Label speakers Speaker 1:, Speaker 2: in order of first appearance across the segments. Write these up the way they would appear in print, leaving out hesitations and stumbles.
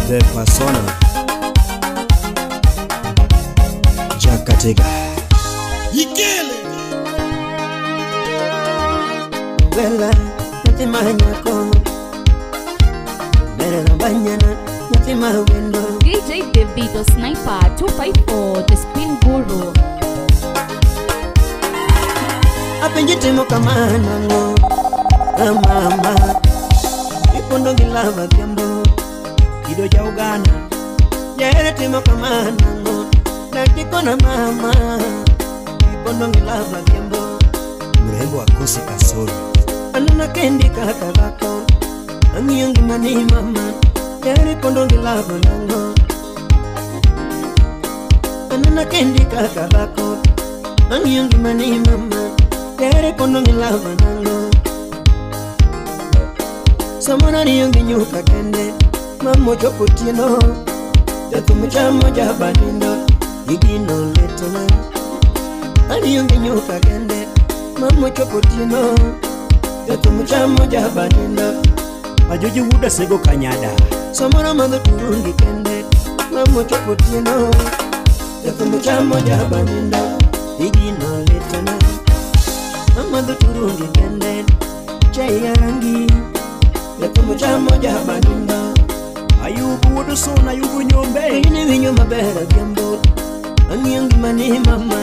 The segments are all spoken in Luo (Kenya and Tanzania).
Speaker 1: The persona Jakatega
Speaker 2: Ikele
Speaker 3: Bella Natima Nyako Bella Banyana Natima Window
Speaker 4: DJ Devito Sniper 254 The Spin Guru
Speaker 3: Apenjitemo kamana ngo Mama Ipondo gilava kiambo Kido ja Uganda Yere temo kamana ngo Natiko na mama Ipondo gilava kiambo
Speaker 1: Mrembo akosi kasoro
Speaker 3: Anuna kendi kaka lako Angiyongi mani mama Yere pondo gilava nango Anuna kendi kaka lako Angiyongi mani mama Yere pondo gilava nango Samana niyongi nyuka kende Mamo chopo tino Jatu mchamo jabanindo Igino letona Aniyongi nyuka kende Mamo chopo tino Jatu mchamo jabanindo
Speaker 1: Ajoji wuda sego kanyada
Speaker 3: Samana mando turungi kende Mamo chopo tino Jatu mchamo jabanindo Igino letona Mando turungi kende Chai ya rangi Yatumu chamo jabaninda
Speaker 1: Ayubu wudu sona ayubu nyombe
Speaker 3: Ini vinyo mabera kiambo Angiyongi mani mama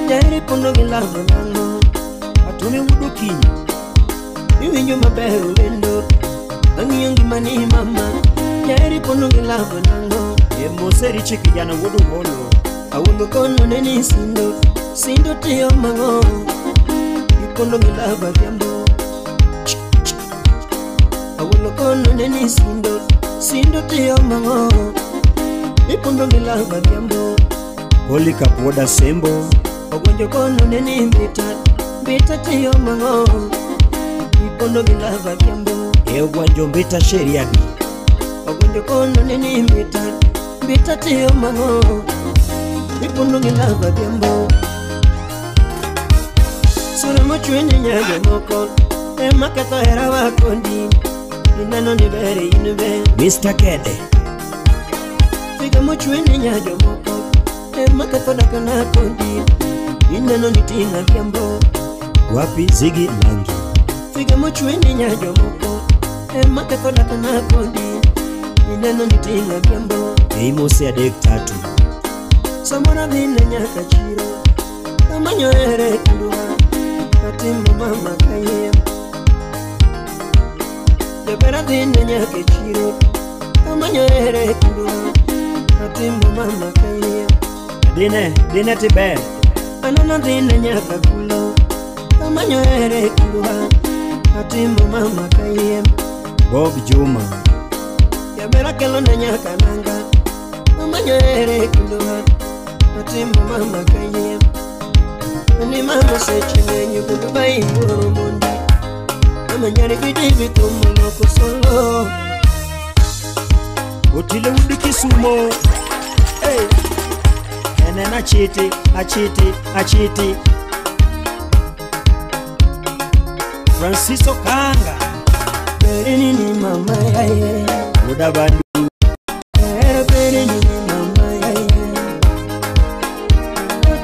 Speaker 3: Jairi pondo gilava nango
Speaker 1: Atune wudu kinyi
Speaker 3: Ivinyo mabera ulendo Angiyongi mani mama Jairi pondo gilava nango
Speaker 1: Moseri chiki jana wudu holo
Speaker 3: Awundo kono neni sindo Sindo tiyo mango Ipondo gilava kiambo Awundo kono neni sindo Sindo tiyo mango Ipondo gilava kiambo
Speaker 1: Holi kapoda sembo
Speaker 3: Ogonjo kono neni mbita Mbita tiyo mango Ipondo gilava kiambo
Speaker 1: Gwanjo mbita sheriabi
Speaker 3: Ogonjo kono neni mbita Mbita tiyo mango Ipondo gilava kiambo Sura mochwene nyaga moko Ema kato hera wakondi Inano ni bere inube
Speaker 1: Mr. Kede
Speaker 3: Figa mochwene nyaga moko Ema kato dakana kondi Inano ni tinga kiambo
Speaker 1: Wapi Ziggy Langi
Speaker 3: Figa mochwene nyaga moko Ema kato dakana kondi Inano ni tinga kiambo
Speaker 1: Mose adek tatu
Speaker 3: Samona vina nyaka chiro Kamanyo ere kuluha Katimu mama kaye Jabera vina nyaka chiro Kamanyo ere kuluha Katimu mama kaye
Speaker 1: Dine tiber
Speaker 3: Anana vina nyaka kulo Kamanyo ere kuluha Katimu mama kaye
Speaker 1: Bob Juma
Speaker 3: Jabera kelo na nyaka nanga Kamanyo ere kuluha Katimu mama kaye Ni mama sechi nyu kudubai ngoro mondi Mama nyari bidivi tumulo kusolo
Speaker 1: Otile wudu Kisumo Hey Enena achiti Francisco Kanga
Speaker 3: Perini ni mama yaye
Speaker 1: Muda bandu
Speaker 3: Perini ni mama yaye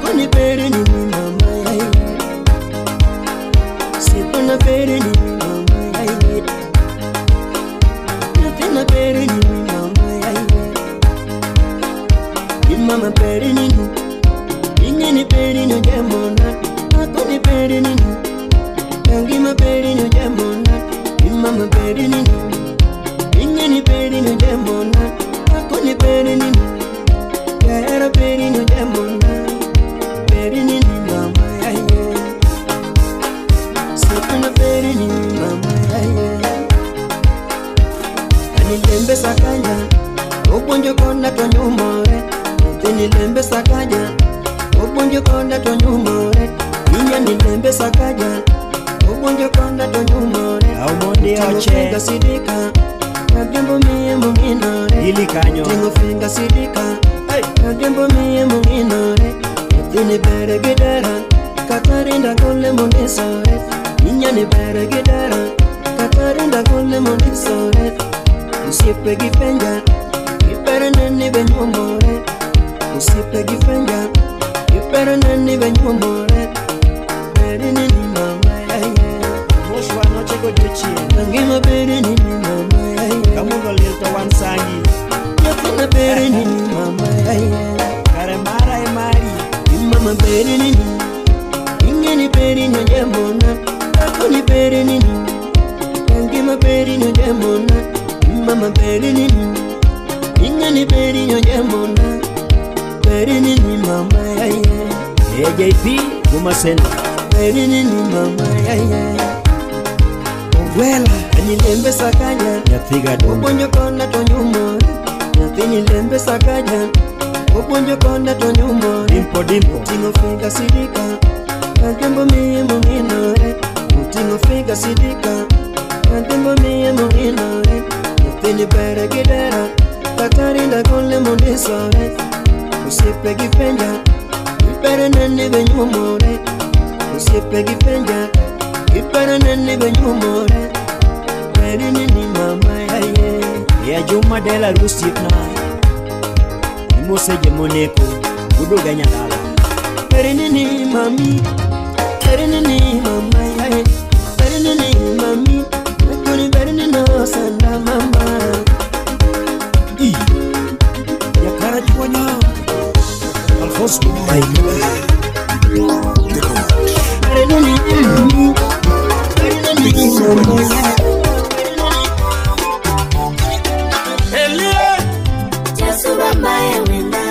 Speaker 3: Kuni perini ni mama yaye Sipana perini ni mama yaye Napina perini ni mama yaye Imama perini ni Ingeni perini jamona Kuni perini ni Kangima perini jamona Imama perini ni Ingeni perini jamona Kuni perini ni Kera perini jamona Perini ni mama yaye Sipana perini ni mama yaye Anilembe sakanya Obonjo konda tonyumore Anilembe sakanya Obonjo konda tonyumore Inya nilembe sakanya Obonjo konda tonyumore
Speaker 1: Aumondi oche
Speaker 3: Tingo sidika Nagembo miye munginore
Speaker 1: Ili kanyo
Speaker 3: Tingo finga sidika Nagembo miye munginore Tini bere gidera Katarinda kule mundisore Inya ni bere gidera Katarinda kule mundisore Usipe gipenja Iperene benyomore usipe gifenga Iperene benyomore Berini ni mama
Speaker 1: Moshwa noche go jechi
Speaker 3: Nangima berini ni mama
Speaker 1: Kamundo lilto wansangi
Speaker 3: Yakuna berini ni mama
Speaker 1: Karemara emari
Speaker 3: Mama berini ni Ingeni berini ojemona Akoni berini ni Nangima berini ojemona Mama berini ni Ingeni berini ojemona Berini ni mama
Speaker 1: AJP Gumasena
Speaker 3: Berini ni mama
Speaker 1: Ogwela
Speaker 3: Nilembe sakanya
Speaker 1: Nyathiga domo
Speaker 3: Obonyo konda tonyumore Nyathi nilembe sakanya Obonyo konda tonyumore
Speaker 1: Dimpo dimpo
Speaker 3: Tingo figa sidika Kadembo miye muminore Tingo figa sidika Kadembo miye muminore Nyathi ni bere gidera Katarinda kule mundisore Usipe gifenja Iperene benyumore Usipe gifenja Iperene benyumore Berini ni mama
Speaker 1: Ya Juma Dela Rusipna Imose Jemoneko Buduga Nyadala
Speaker 3: Berini ni mami Berini ni mama Berini ni mami Nakuni berini no sanda mama
Speaker 1: Ya Karajuanya Alfonso
Speaker 3: Berini ni mami Berini ni mama
Speaker 5: Jasuba mae wenda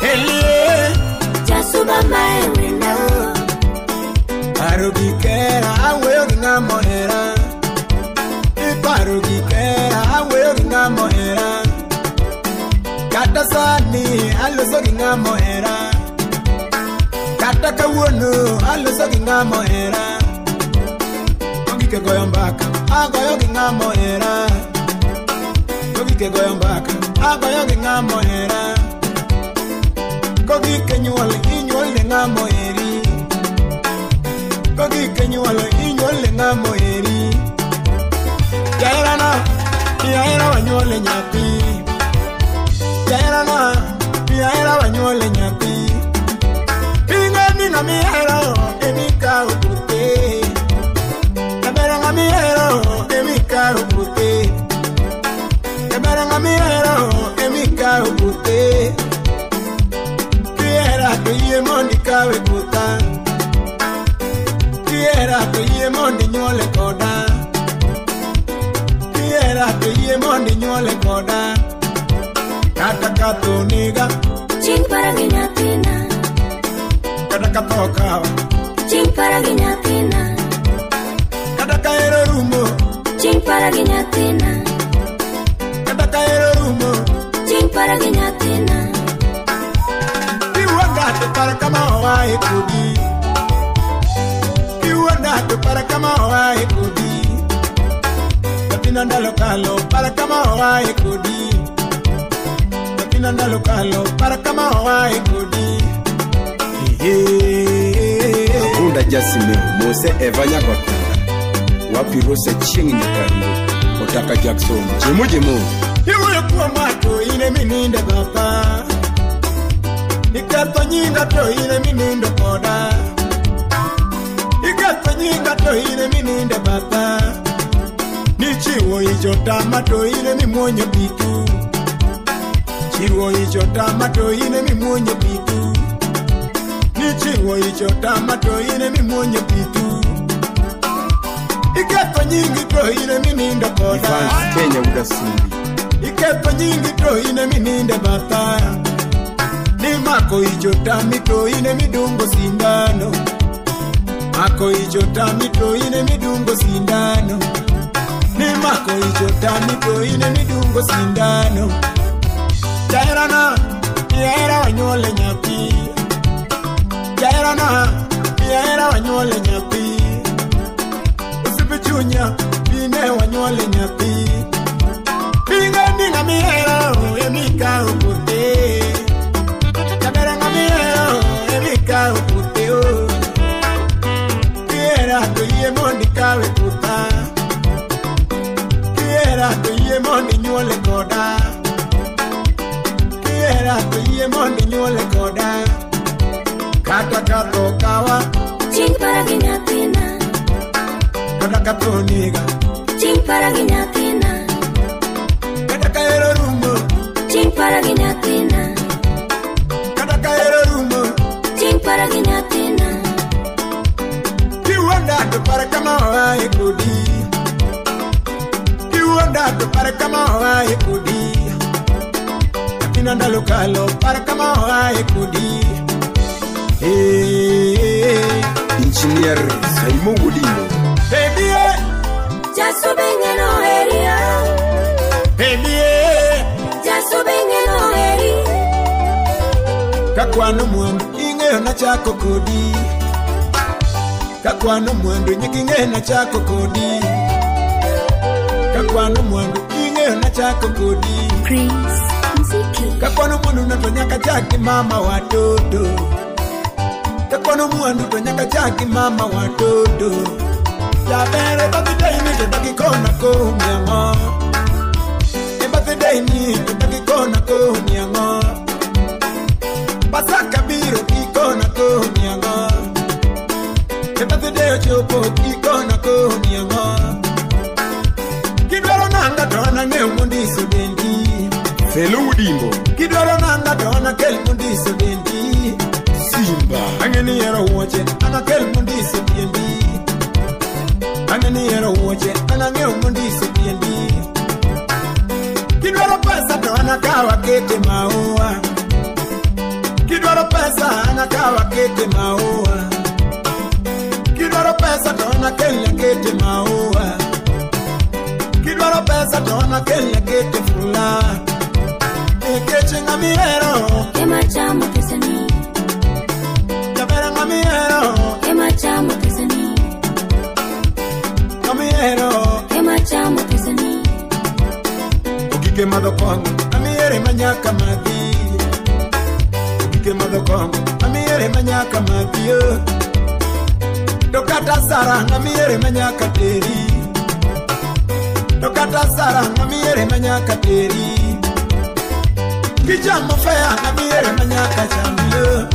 Speaker 2: Elie
Speaker 5: Jasuba mae wenda
Speaker 2: Arugikera aweyo gingamohera Iparugikera aweyo gingamohera Kata sani aloso gingamohera Kata kawuono aloso gingamohera Ogike goyo mbaka agoyo gingamohera Ogike goyo mbaka agoyo gingamohera Ogike nyuol inyuol ne ngamoheri Ogike nyuol inyuol ne ngamoheri Yaera wanyuole nyathi Yaera wanyuole nyathi Pingani na miero emika upute Yabera nga miero emika upute Yabera nga miero emika upute Kiera kuye mondi kawe puta Kiera kuye mondi nyuole koda Kiera kuye mondi nyuole koda Kata kato niga
Speaker 5: Ching para ginyatina
Speaker 2: Kata kato kawa
Speaker 5: Ching para ginyatina
Speaker 2: Kata kaero rumo
Speaker 5: Ching para ginyatina
Speaker 2: Kata kaero rumo
Speaker 5: Ching para ginyatina
Speaker 2: Kiwanda para kama hawaii kudi Kiwanda para kama hawaii kudi Kapina ndalo kalo para kama hawaii kudi Kapina ndalo kalo para kama hawaii kudi
Speaker 6: Kunda jasime Mose Evanya Kotanda Wapi Rose Chiengi Nyakarindo Otaka Jackson Jemu
Speaker 2: Iwe kuwa mato ine mininde baba Ikato nyinga to ine mininde koda Ikato nyinga to ine mininde baba Nichiwo ichota mato ine mimonyo bitu Chiwo ichota mato ine mimonyo bitu Nichiwo ichota mato ine mimonyo bitu Ikato nyingi to ine mininde koda
Speaker 6: Fans Kenya Udasumbi
Speaker 2: Iketo nyingi to ine mininde bata Ni mako ichota mito ine midungo sindano Mako ichota mito ine midungo sindano Ni mako ichota mito ine midungo sindano Yaera wanyuole nyathi Yaera wanyuole nyathi Usipichunya ine wanyuole nyathi Pingani nga miero emika upute Yabera nga miero emika upute Kiera tuye mondi kawe puta Kiera tuye mondi nyuole koda yie mondi nyuole koda kata katho kawa
Speaker 5: Ching para gi nyathina
Speaker 2: kata katho niga
Speaker 5: Ching para gi nyathina
Speaker 2: kata kaero rumo
Speaker 5: Ching para gi nyathina
Speaker 2: kata kaero rumo
Speaker 5: Ching para gi nyathina
Speaker 2: kiwanda to para kama wae kodi kiwanda to para kama wae kodi Kinanda lokalo para kama wae kodi
Speaker 6: Engineer Simon Godino
Speaker 2: Baby
Speaker 5: Jaso bengeno area
Speaker 2: Baby
Speaker 5: Jaso bengeno area
Speaker 2: Kakwano mwandu ingeo na chako kodi Kakwano mwandu nyikingeo na chako kodi Kakwano mwandu ingeo na chako kodi
Speaker 5: Prince Mziki
Speaker 2: Kakwano mwandu natonyaka chaki mama watoto Kakwano mwandu tonyaka chaki mama watoto Yabere birthday ni totaki kona kumiango Birthday ni totaki kona kumiango Pasaka biro kikona kumiango Birthday ochopo kikona kumiango Kidwaro nanga tona ngeo mundiso bendi
Speaker 6: Felo Udimbo
Speaker 2: Kidwaro nanga tona kel mundiso bendi
Speaker 6: Simba
Speaker 2: Angeni yero woche ana kel mundiso bendi Angeni yero woche ana ngeo mundiso bendi Kidwaro pesa tona kawa kete maua Kidwaro pesa ana kawa kete maua Kidwaro pesa tona kenya kete maua Kidwaro pesa tona kenya kete fula Ekeche ngamiero
Speaker 5: Ema chamo pesani
Speaker 2: Jabera ngamiero
Speaker 5: Ema chamo pesani
Speaker 2: Ngamiero
Speaker 5: Ema chamo pesani
Speaker 2: Ogike madho kongo Amiere manyaka madhi Ogike madho kongo Amiere manyaka madhi Dokata sara ngamiere manyaka teri Dokata sara ngamiere manyaka teri Kijamo fea ngamiere manyaka chambiyo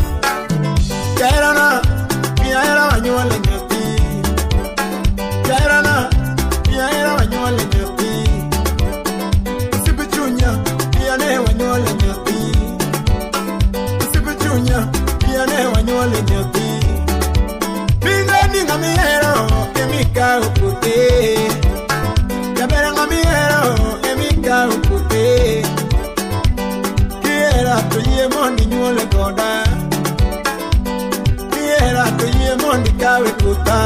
Speaker 2: Kairana Miaera wanyuale nyathi Kairana Miaera wanyuale nyathi Sipichunya Miane wanyuale nyathi Sipichunya Miane wanyuale nyathi Bingani ngamiero Emika ukute Jabera ngamiero Emika ukute Kiera tuye mondi nyuole koda Kiera tuye mondi kawe kuta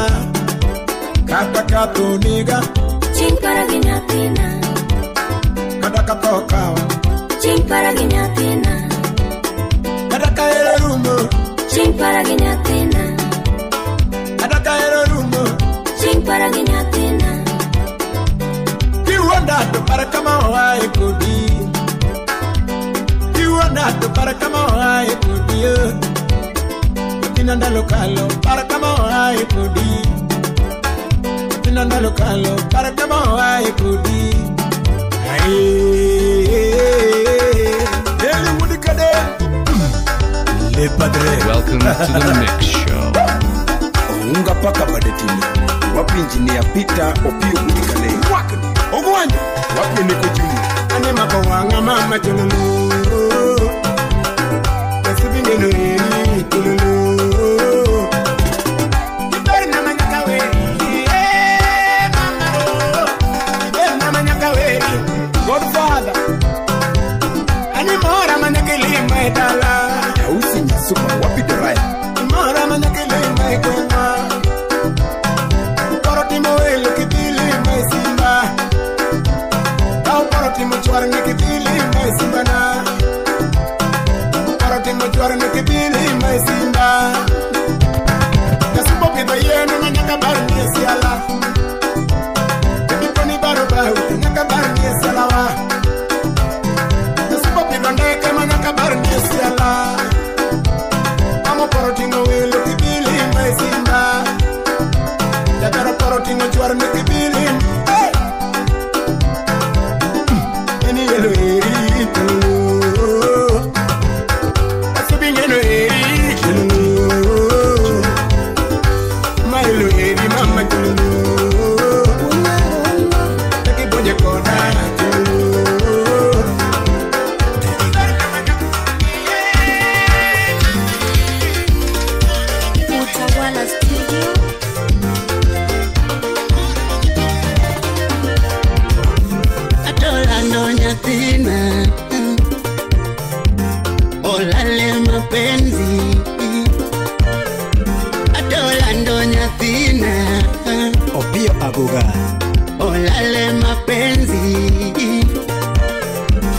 Speaker 2: Kata kato niga
Speaker 5: Ching para gi nyathina
Speaker 2: Kata kato kawa
Speaker 5: Ching para gi nyathina
Speaker 2: Kata kaere rumo
Speaker 5: Ching para gi nyathina
Speaker 2: Kata kaere rumo
Speaker 5: Ching para gi nyathina
Speaker 2: Kiwanda to para kama wae kodi Kiwanda to para kama wae kodi Kinanda lokalo para kama wae kodi Kinanda lokalo para kama wae kodi Eli Woodikade Le Padre
Speaker 7: Welcome to the Mix Show.
Speaker 6: Unga paka badetini Wapi engineer Peter Opio Udikale
Speaker 2: Wakani Ogwanja
Speaker 6: Wapi Niko Junior
Speaker 2: Anema kawanga mama tululu Nasibinge no yeri tululu Kiberi na manyaka weri mama Kiberi na manyaka weri Godfather Animora manyaka lima etala
Speaker 6: Yausi Nyasupa Wapi Doraya
Speaker 2: Animora manyaka lima ekwema Korotimo welo kibili maisimba Korotimo chwar nikibili maisimba na Korotimo chwar nikibili maisimba Kasupo pido yenu manyaka baru niesiala Kiponi baru bahu nyaka baru niesiala wa Kasupo pido ndeke manyaka baru niesiala Amo korotimo welo kibili maisimba Yakara korotimo chwar nikibili Eni yelo eri
Speaker 1: Kuga.
Speaker 3: Olale mapenzi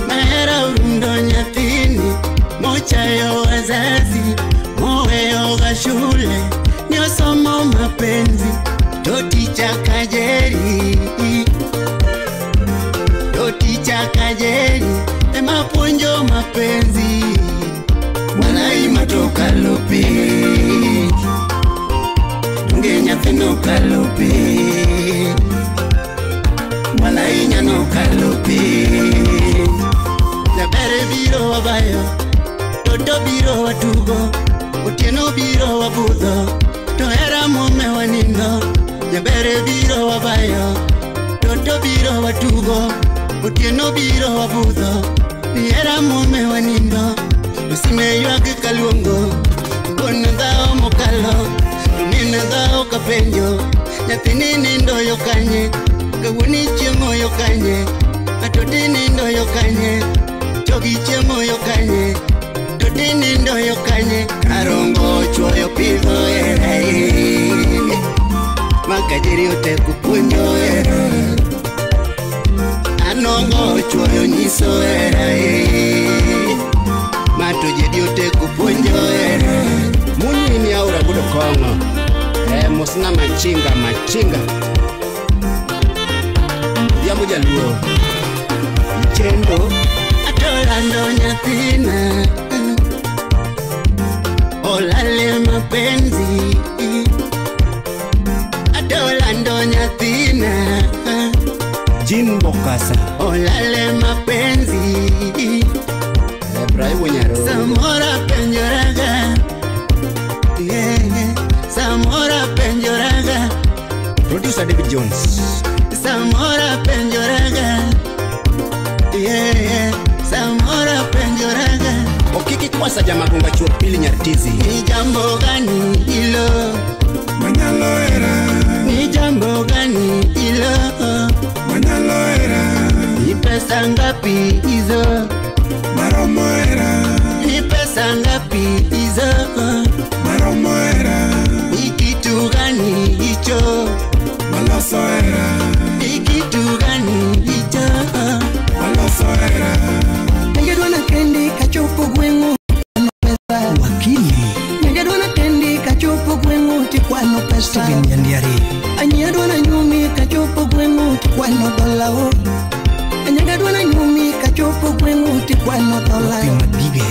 Speaker 3: mahera urundo nyathini mochayo wazazi moweyo ga shule nyosomo mapenzi toticha kajeri emapuonjo mapenzi walai matoka lupi dunge nyathino kalupi walai nyano kalupi Jabere biro wabayo Toto biro watugo Otieno biro wabudho Tohera mume wanindo Jabere biro wabayo Toto biro watugo Otieno biro wabudho Niera mume wanindo Usime yuagi kaluongo Kone dhao mokalo Tumine dhao kapenjo Nyathini nindo yokanye Kawuni chiemo yokanye Atotini ndo yokanye Chogi chiemo yokanye Totini ndo yokanye Karongo chuoyo pidho erai Makajiri ote kupunyo erai Anongo chuoyo nyiso erai Matujedi ote kupunyo erai Muni ni aura budo kongo Mosina machinga Yamuja luo Chendo Atolando nyathina Olale mapenzi Atolando nyathina
Speaker 1: Jimbo Kasa.
Speaker 3: Olale mapenzi
Speaker 1: Ebrai Wanyaro.
Speaker 3: Samora penjoraga Samora penjoraga
Speaker 1: Producer David Jones.
Speaker 3: Samora penjoraga Samora penjoraga
Speaker 1: Okiki kwasa jamagunga chuo pili Nyartizi.
Speaker 3: Ni jambo gani hilo
Speaker 2: Manyalo era,
Speaker 3: Ni jambo gani hilo
Speaker 2: manyalo era,
Speaker 3: Ni pesa ngapi hizo
Speaker 2: maromo era,
Speaker 3: Ni pesa ngapi hizo
Speaker 2: maromo era,
Speaker 3: Ni kitu gani hicho
Speaker 2: maloso era,
Speaker 3: Ni kitu gani hicho
Speaker 2: maloso era.
Speaker 3: Ningedwana kendi kachopo gwengu
Speaker 1: Wakili.
Speaker 3: Ningedwana kendi kachopo gwengu tikwano pesa
Speaker 1: Steven Yandiari.
Speaker 3: Anyedwana nyumi kachopo gwengu tikwano dolao Anyedwana nyumi kachopo gwengu tikwano dolao
Speaker 1: Pima Bige.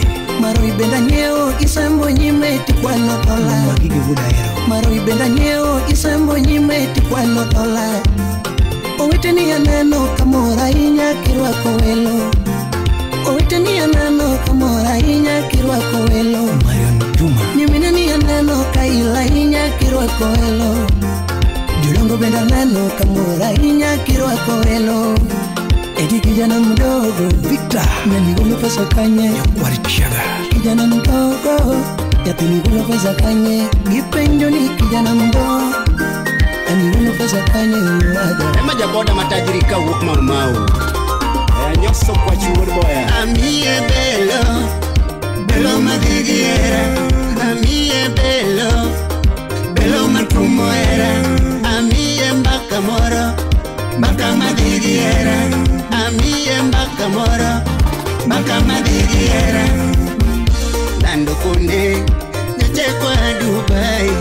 Speaker 3: Maro ibenda nyeo isambo nyime tikwano dolao
Speaker 1: Magige Vudaero.
Speaker 3: Maro ibenda nyeo isambo nyime tikwano dolao Oweteni aneno kamora inya kirwako welo Oweteni aneno kamora inya kirwako welo
Speaker 1: Marion Juma.
Speaker 3: Nyimine ni aneno kaila inya kirwako welo Jodongo benda neno kamora inya kirwako welo Edi kijana mdogo
Speaker 1: Victor.
Speaker 3: Nyanigolo pesa kanye
Speaker 1: Warichaga.
Speaker 3: Kijana mdogo Yatinigolo pesa kanye Gipenjo ni kijana mdogo Anigolo pesa kanye uwaga
Speaker 1: Ema jaboda matajiri ka wuk mau. Nyoso kwa chuo boya.
Speaker 3: Amie belo madigiera Amie belo matumo era Amie mbaka moro Mbaka madigiera Amie mbaka moro Mbaka madigiera Lando kone Nyoche kwa Dubai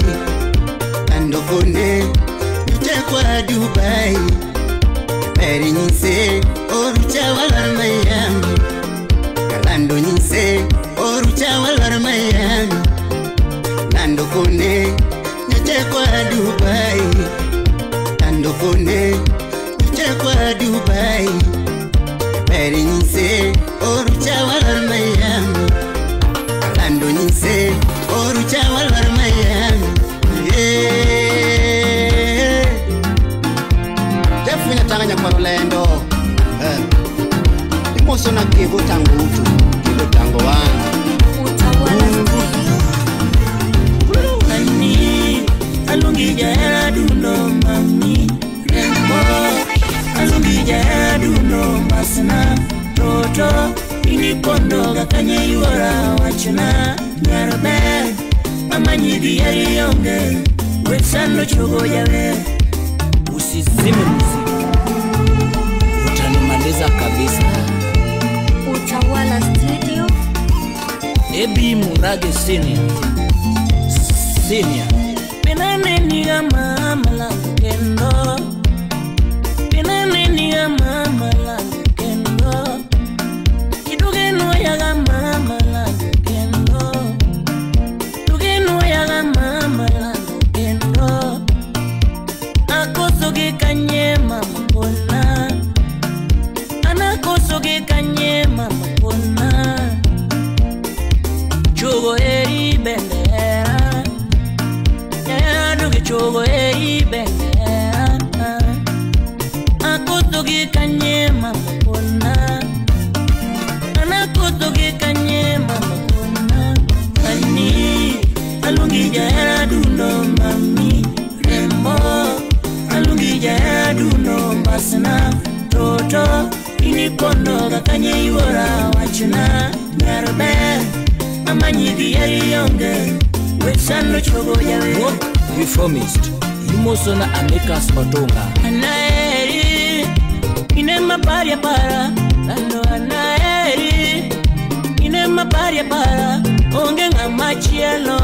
Speaker 3: Lando kone Nyoche kwa Dubai Peri nyise Orucha walar Miami Kalando nyise Orucha walar Miami Lando kone Nyoche kwa Dubai Lando kone Nyoche kwa Dubai Peri nyise Orucha walar Miami Kalando nyise Orucha walar Miami Jeff inatanganya kwa Orlando Imoso na kivu tangu utu Kivu tango wangu
Speaker 8: Mami, alungi jaya duno mami Rembo, alungi jaya duno masna Toto, ini kondo gakanye yuara wachuna Nyarbe, mama nyidi yari yonge Wetsano chogo yawe
Speaker 9: usizime muziki, utanimaliza kabisa.
Speaker 5: Utawala Studio.
Speaker 9: Ebi Murage Senior. Penane ni mama langu kendo. Penane ni mama langu kendo. Kiduge no ya mama langu kendo. Duge no ya mama langu kendo. Akosoge kanye mama kona. Anakosoge kanye mama kona. Chogo eri bendera. Chogo eri bendera. Akotoge kanye mama kona. Anakotoge kanye mama kona. Ani alungi jaya duno mami rembo. Alungi jaya duno basna toto. Inipondo kanye yura wachina nyarbe. Amanyidi yari yonge. Wesano chogo yawe. Reformist, Yumosona Amikas Otonga. Anaeri, inema paria para, lando anaeri, inema paria para, ongenga machielo,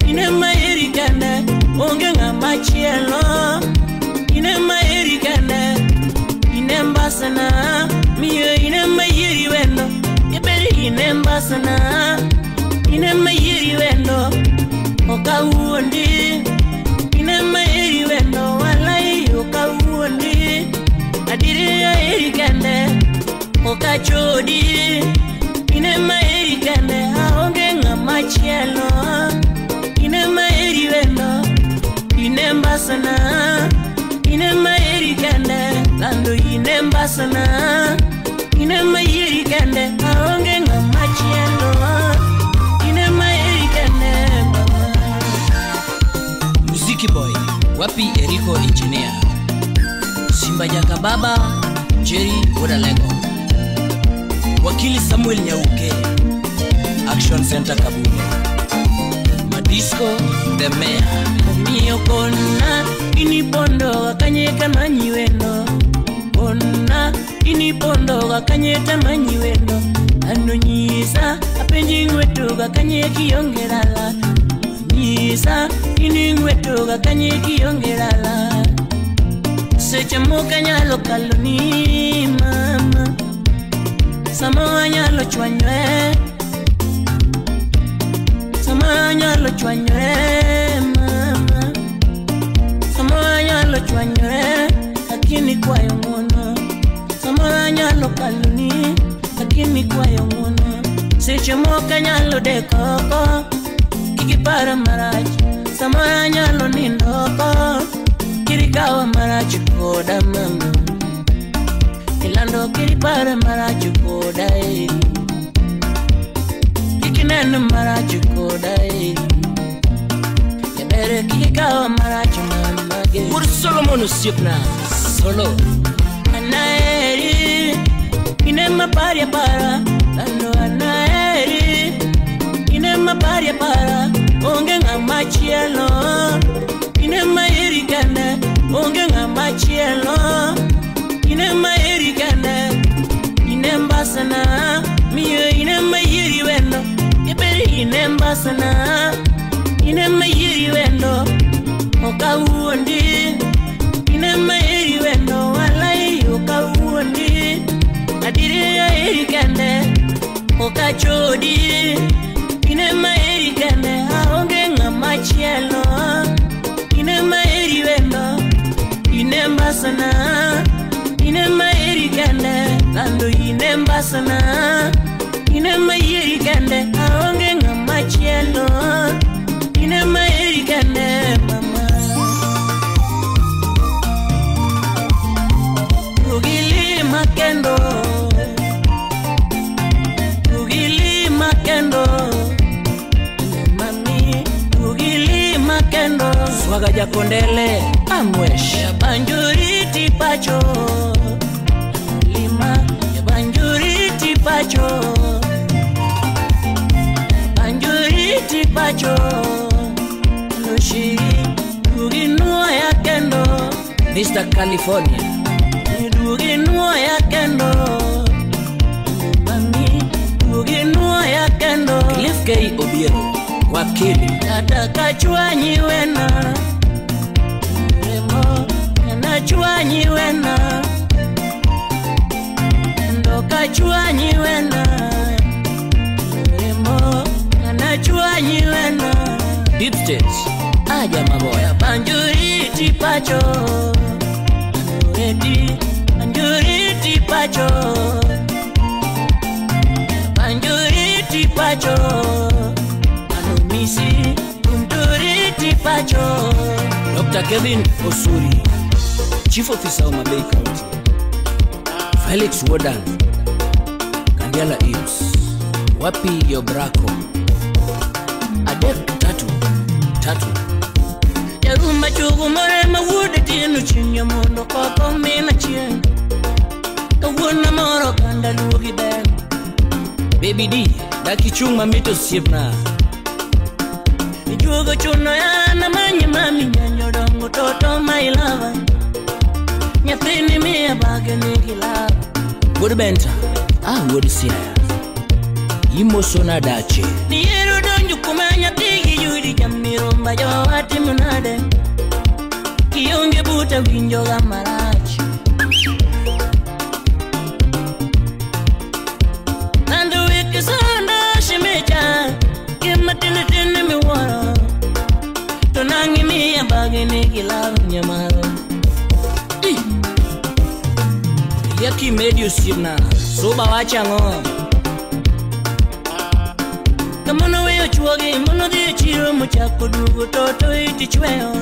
Speaker 9: inema irikane, ongenga machielo, inema irikane, inemba sana, miyo inema yiri wendo, yebeli inemba sana, inema yiri wendo. Oka uondi inema eri wendo walai oka uondi adiria eri kende oka chodi inema eri kende aonge ngama chielo inema eri wendo inemba sana inema eri kende lando inemba sana inema eri kende aonge ngama chielo inema eri kende. Boy, wapi Eriko Engineer, Simba Jaka Baba, Jerry Odalego, Wakili Samuel Nyauke, Action Center Kabume, Madisco the Mayor, Mio Kona, Inipondo, Kanyeka Maniwendo, Kona, Inipondo, Kanyeta Maniwendo, Anonyisa, Apenjing Wetuga, Kanyeki Yongerala. Nisa iningwetoga kanyeki yongerala secha moka nyalo kaloni mama sama nyalo chwanywe mama sama nyalo chwanywe lakini kwa yomono sama nyalo kaloni lakini kwa yomono secha moka nyalo dekoko para marach sama nyalo nindoko kirikawa marach koda mama ilando kiri para marach koda eri kikineno marach koda eri yabere kirikawa marach mama ge Ur Solomon Sipna solo anaeri inema paria para lando anaeri inema paria para ongenga machielo inema irikane ongenga machielo inema irikane inemba sana miyo inema yiri wendo yebeli inemba sana inema yiri wendo oka uondi inema yiri wendo walai oka uondi adiria irikane oka chodi inema irikane aonge ngama chielo inema eri wendo inemba sana inema irikane lando inemba sana inema irikane aonge ngama chielo inema irikane mama Ugili makendo Swaga jakondele amwesh ya banjuriti pacho lima ya banjuriti pacho banjuriti pacho no shiri kuginua ya kendo Mr. California Duginua ya kendo Mami Duginua ya kendo Cliff K. Obiero Wakili Nataka chuanyi wena Remo Kana chuanyi wena Ndoka chuanyi wena Remo Kana chuanyi wena Deep States Aja maboya Banjuriti pacho Banjuriti pacho Banjuriti pacho Anumisi Banjuriti pacho Dr. Kevin Osuri Chief Officer of Mabay County Felix Wodan Kandiala Eames Wapi Yobrako Adek Tatu Yaruma chugu morema wude tinu chinya mono koko mina chien Kawuna moro kanda lugi ben Baby D, daki chunga mito sipna Nijugo chuno ya na manya mami nyanyo dongo toto my lover Nyathini miya bage niki lava Wood benta, wood siya Imo sona dache Niero donju kumanya tigi yudi jamiro mbajo hati munade Kionge buta winjo ga marachi Nandu wiki sonda shimecha Kima tini miwara Tonangi miya bagi niki lava nyamaro Yaki medio sirna Soba wachango Kamono weo chuogi, mono di chiro muchako dugo toto iti chweo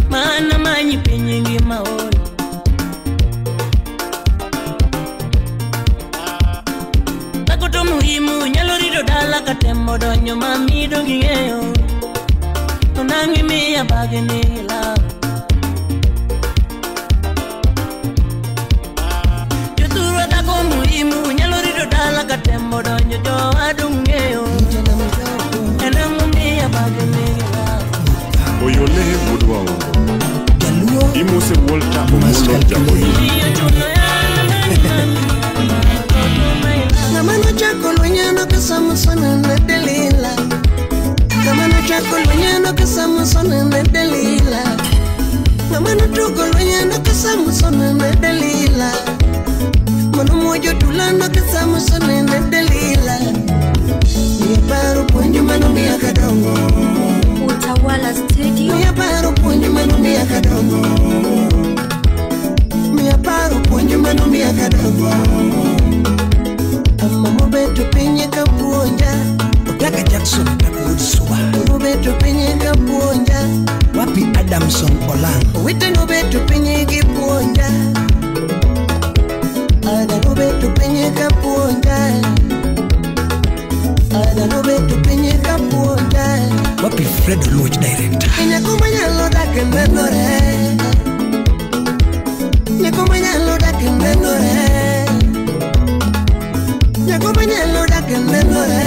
Speaker 9: Mana manyi pinyingi maoli Takoto muhimu, nyalo rido dala katemo donyo mami dongi ngeo Tonangi miya bagi nigi lao Juturo tako muhimu, nyalo rido dala katemo donyo jo adungeo
Speaker 10: Oyole Woodwa Imose Walter Omolo Jaboyi
Speaker 3: Namano chako lwenyano kasama sana na delila Namano chako lwenyano kasama sana na delila Namano tuko lwenyano kasama sana na delila Mano mojo tulano kasama sana na delila Miyaparo ponyo mano miyaka dongo
Speaker 5: Utawala Studio
Speaker 3: Miyaparo ponyo mano miyaka dongo Miyaparo ponyo mano miyaka dongo Amma mobeto penye kapuonja Otaka Jackson Kakusuwa Mobeto penye kapuonja Wapi Adamson Olango Wite mobeto penye kipuonja Ada mobeto penye kapuonja Ada mobeto penye kapuonja Wapi Fred Loach Director Nyakumanya loda kendenore Nyakumanya loda kendenore Nyakumanya loda kendenore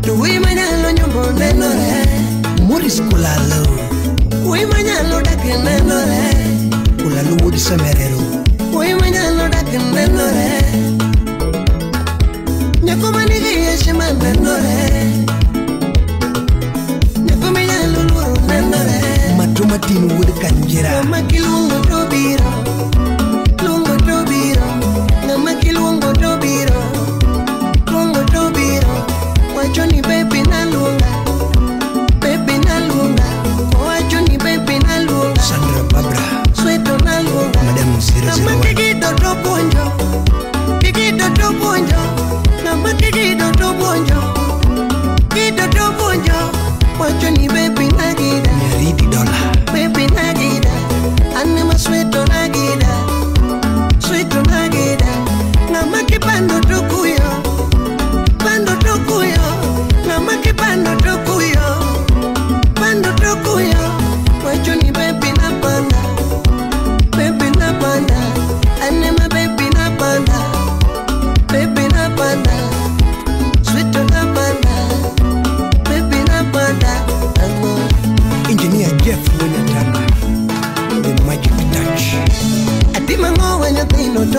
Speaker 3: Tuwi manyalo nyumbo nenore Morris Kulalo Uwi manyalo da kendenore Kulalo Wood Semerero Uwi manyalo da kendenore Nyakumani yeshima nenore Nyakumanya lulu nenore Matumatinu Wood Kanjira Makilungo tobiro Lungo tobiro Namakilungo tobiro Lungo tobiro Wachoni baby na lunga Baby na lunga Wachoni baby na lunga Sandra Barbara Sweto na lunga Madam Zira Zira Namakigido to ponjo Kigido to ponjo Namakigido to ponjo Kigido to ponjo Wachoni baby na gida Nyaridi dola Baby na gida Anima sweto na gida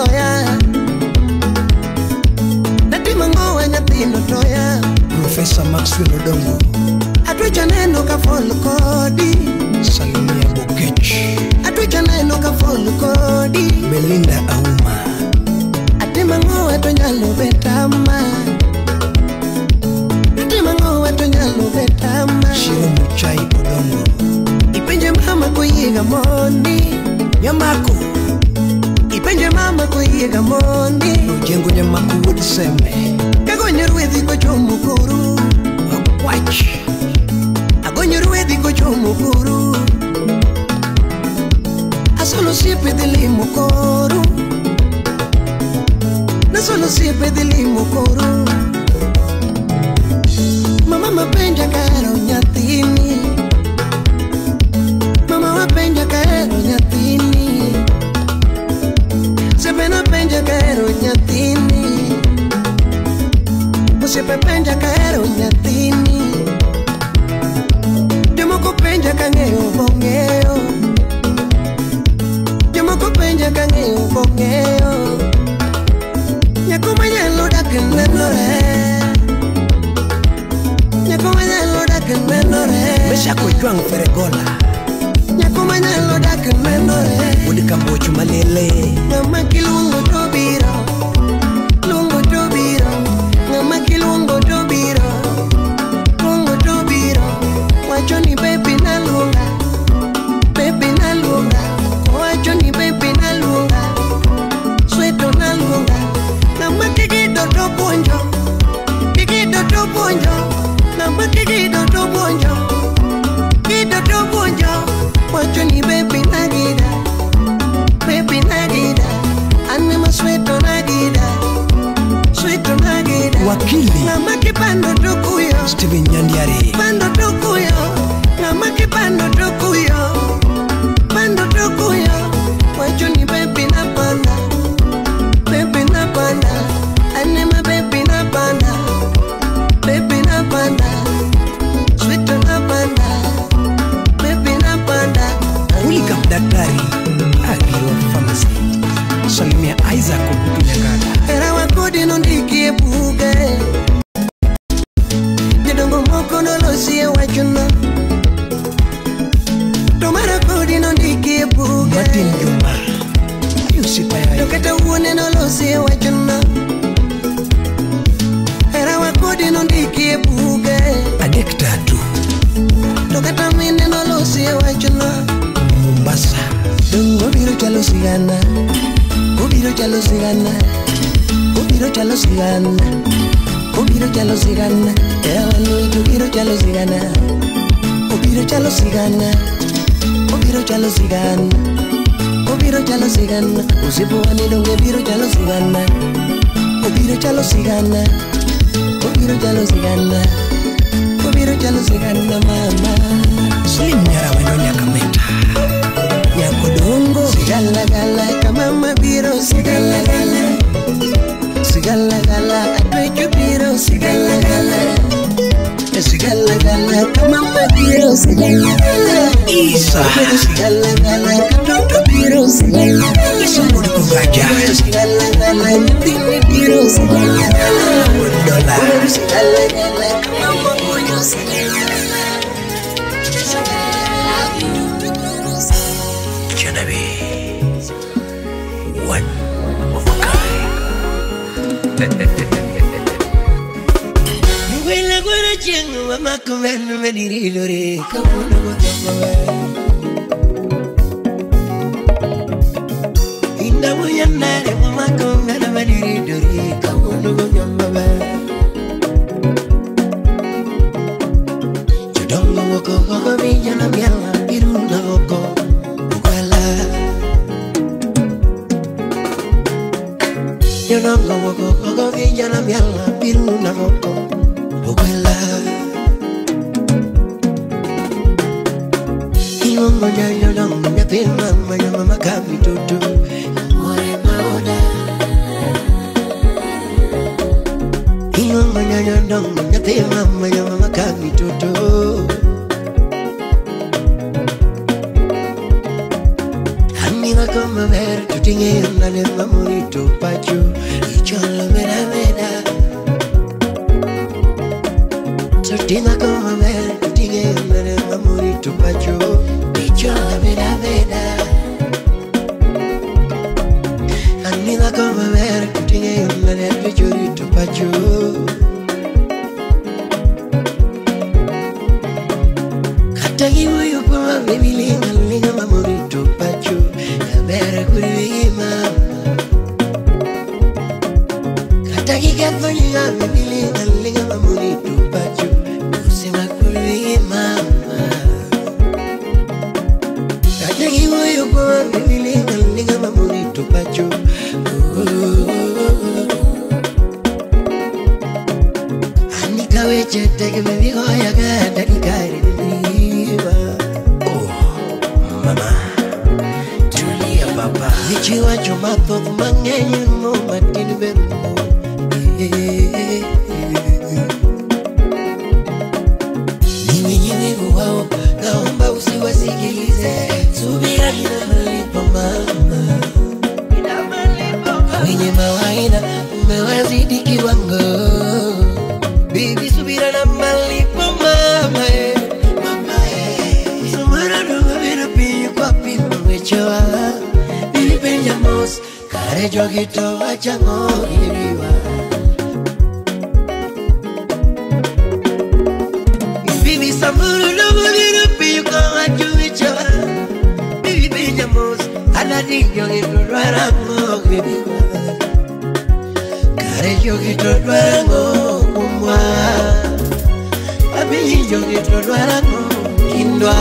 Speaker 3: toya Natimangoa nyathino toya
Speaker 11: Professor Maxwell Odongo
Speaker 3: Atwicha neno ka follow kodi
Speaker 11: Salimia Bokech
Speaker 3: Atwicha neno ka follow kodi
Speaker 11: Belinda Auma
Speaker 3: Atimangoa to nyalo betama Atimangoa to nyalo betama
Speaker 11: Shiro Muchai Odongo
Speaker 3: Ipenje mama kuyiga mondi Nyamako Ipenje mama kuyiga mondi
Speaker 11: Ujengo Nyamako Wood Seme
Speaker 3: Kagonyo ruedhi kochomo kuru
Speaker 11: Akwach
Speaker 3: Agonyo ruedhi kochomo kuru Asolo siepe dhilimo koru Nasolo siepe dhilimo koru Mama mapenja kahero nyathini Mama mapenja kahero nyathini Sepe napenja kahero nyathini Sepe penja kahero nyathini Jomoko penja kang'eyo bong'eyo Jomoko penja kang'eyo bong'eyo Nyako manyalo dak nenore Nyako manyalo dak nenore
Speaker 11: Meshako Juang Feregola
Speaker 3: Nyako manyalo dak nenore
Speaker 11: Udi Kambochu Malele
Speaker 3: Ng'ama kilungo to biro Lungo to biro Ng'ama kilungo to biro Lungo to biro Wacho ni baby na lunga Baby na lunga Wacho ni baby na lunga Sweto na lunga Ng'ama kigido to bonjo Kigido to bonjo Ng'ama kigido to bonjo Kigido to bonjo Wacho ni baby na gida Baby na gida Anima sweto na gida Sweto na gida
Speaker 11: Wakili
Speaker 3: Ng'ama kipando tukuyo
Speaker 11: Steven Nyandiari
Speaker 3: Pando tukuyo Ng'ama kipando tukuyo Pando tukuyo Wacho ni baby na panda Baby na panda Anima baby na panda Baby na panda Sweto na panda Baby na panda
Speaker 11: Kulika Daktari Agiro Pharmacy Salimia Isaac Okupinyakada
Speaker 3: Era wakodi nondikie buge Jidongo moko nolosie wachuna Tomara kodi nondikie buge
Speaker 11: Martin Juma Yusipaya
Speaker 3: Dokata uone nolosie wachuna Era wakodi nondikie buge
Speaker 11: Adek Tatu
Speaker 3: Dokata mine nolosie wachuna
Speaker 11: Mombasa
Speaker 3: Dungo biro chalo sigana Ubiro chalo sigana Ubiro chalo sigana Ubiro chalo sigana Ewa nuitu ubiro chalo sigana Ubiro chalo sigana Ubiro chalo sigana Ubiro chalo sigana Usipo wani donge biro chalo sigana Ubiro chalo sigana Ubiro chalo sigana Ubiro chalo sigana mama
Speaker 11: Slim Nyara Wendonya Kameta
Speaker 3: Nyako dongo Sigala gala kama mabiro Sigala gala Sigala gala Adwechu biro Sigala gala Sigala gala kama mabiro Sigala gala
Speaker 11: Isa
Speaker 3: Sigala gala katoto biro Sigala gala
Speaker 11: Isambudi Kugaja
Speaker 3: Sigala gala Nyatini biro Sigala gala
Speaker 11: Dola
Speaker 3: Sigala gala kama mabiro Sigala gala
Speaker 11: Janabi One of a kind
Speaker 3: Nuwela gwara chengu mama kumenu meniri lore Kamuno gotomawe Inda muyanare mama kumenu meniri lore Kamuno gotomawe Chudongo woko koko vijana miala Iruna woko ukwela Chudongo woko koko vijana miala Iruna woko ukwela Iwongo nyanyo dongo nyapima Manya mama kami tutu Mware maoda Iwongo nyanyo dongo nyapima Manya mama kami tutu Sotina come ver, tu tinge una ne mamorito pacho, y chola mera mera. Sotina come ver, tu tinge una ne mamorito pacho, y chola mera mera. Anila come ver, tu tinge una ne pechorito pacho. Katagi moyo kwa baby linga linga mamorito pacho. Better quit mama. Kataki kafanyi ame bilinga linga mamuri tupacho. Usema kuri mama. Kataki moyo kwa ame bilinga linga mamuri tupacho. Anika weche teke baby goya gada dikari biwa. Oh mama. Papa, nichiwa chuma todo mangenye mo matini berumo. Nimenyini wao, naomba usiwasikilize. Subira ina malipo mama. Wenye mawaida umewazidi kiwango. Bibi subira na malipo mama. Mama sumara dogo bila pinyo kwa pinyo mechoa. Kare jogito wachango iriwa. Bibi samuru logo liru piyu kwa wachuichawa. Bibi benjamos anadi jogito dwarango iriwa. Kare jogito dwarango kumwa. Bibi jogito dwarango kindwa.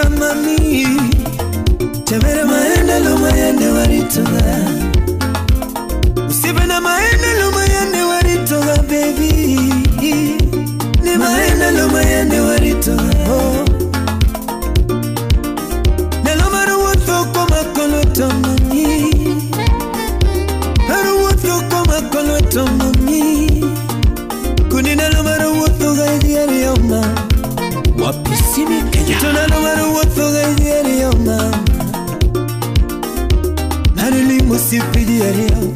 Speaker 12: waritoga mami Chabera maendelo mayande waritoga Usibe na maendelo mayande waritoga baby Ni maendelo mayande waritoga Nelo maru wotho koma koloto mami Maru wotho koma koloto mami Kuni nelo maru wotho gaidi yoma Wapisimi Kenya Tuna no maru wotho gaidi yoma Harili musipidi yariyo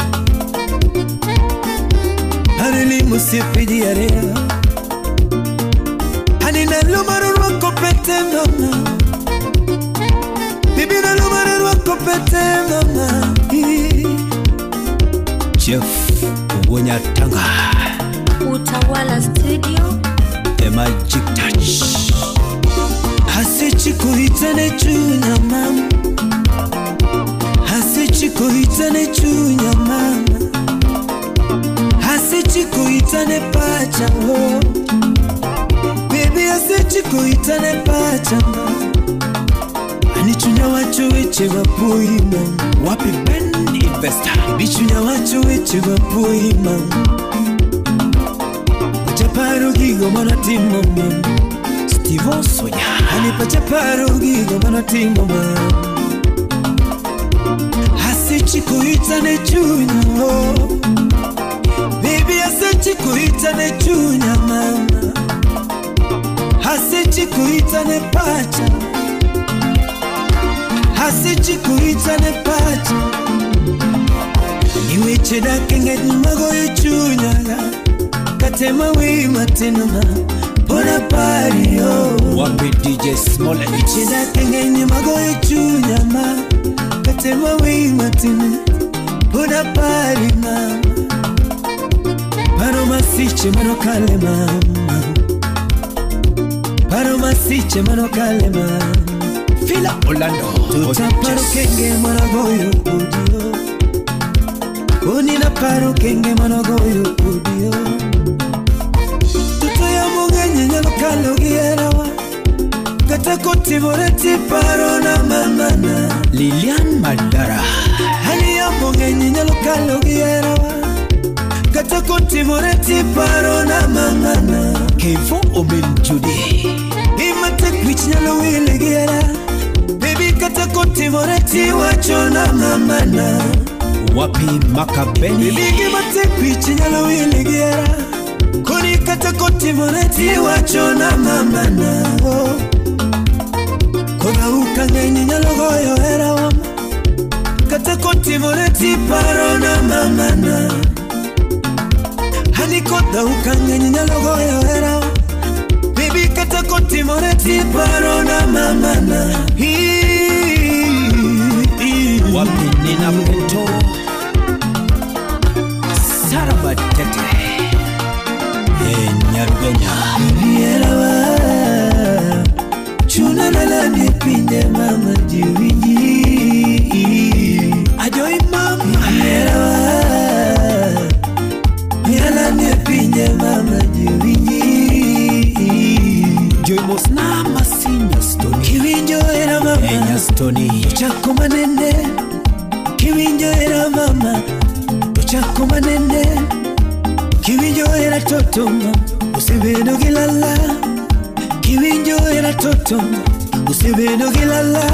Speaker 12: Harili musipidi yariyo Hani na lumaru wako pete mama Bibi na lumaru wako pete mama Jeff Uwonya Tanga
Speaker 5: Utawala Studio
Speaker 12: The Magic Touch Hasichi kuhitane chunya mama Hasichi kuhitane chunya mama Hasichi kuhitane pacha oh. Baby hasichi kuhitane pacha mama Anichunya wacho weche wapui mama Wapi Ben Investor Bichunya wacho weche wapui mama Pachaparo gigo manatimo mama Steve Osoya Ani pachaparo gigo manatimo mama Hasichi kuhitane chunya oh. Baby hasichi kuhitane chunya mama Hasichi kuhitane pacha Hasichi kuhitane pacha Niweche dake ngeni magoyo chunya Katema wima tenuma Pona pari yo Wapi DJ Smollett Niweche dake ngeni magoyo chunya ma Katema wima tenuma Pona pari mama Paro masiche mano kale mama Paro masiche mano kale mama Fila Orlando Tutaparo kenge managoyo udio Unina paro kenge managoyo udio Tutoya mungenye nyalo kalo gierawa Katako tivoreti paro na mamana Lilian Mandara Hani ya mungenye nyalo kalo gierawa Katako tivoreti paro na mamana Kevo Omen Judy Imate kwich nyalo wile giera Baby katako tivoreti wacho na mamana Wapi Makabeni Baby imate kwich nyalo wile giera Kuni katako tivoreti wacho na mamana Kona ukangenyi nyalo goyo era wama Katako tivoreti paro na mamana Hani koda ukangenyi nyalo goyo era Baby katako tivoreti paro na mamana Wapi Nina Peto Sarabatete Nyarugenya Yerawa Chuna nalani pinde mama jiwinji Ajoi mama Yerawa Yalani pinde mama jiwinji Joy Mosna Masinya Stoni Kiwinjo era mama Enya Stoni Chako manene Kiwinjo era mama Chako manene Kiwinjo era totoma Usibeno gilala Kiwinjo era totoma Usibeno gilala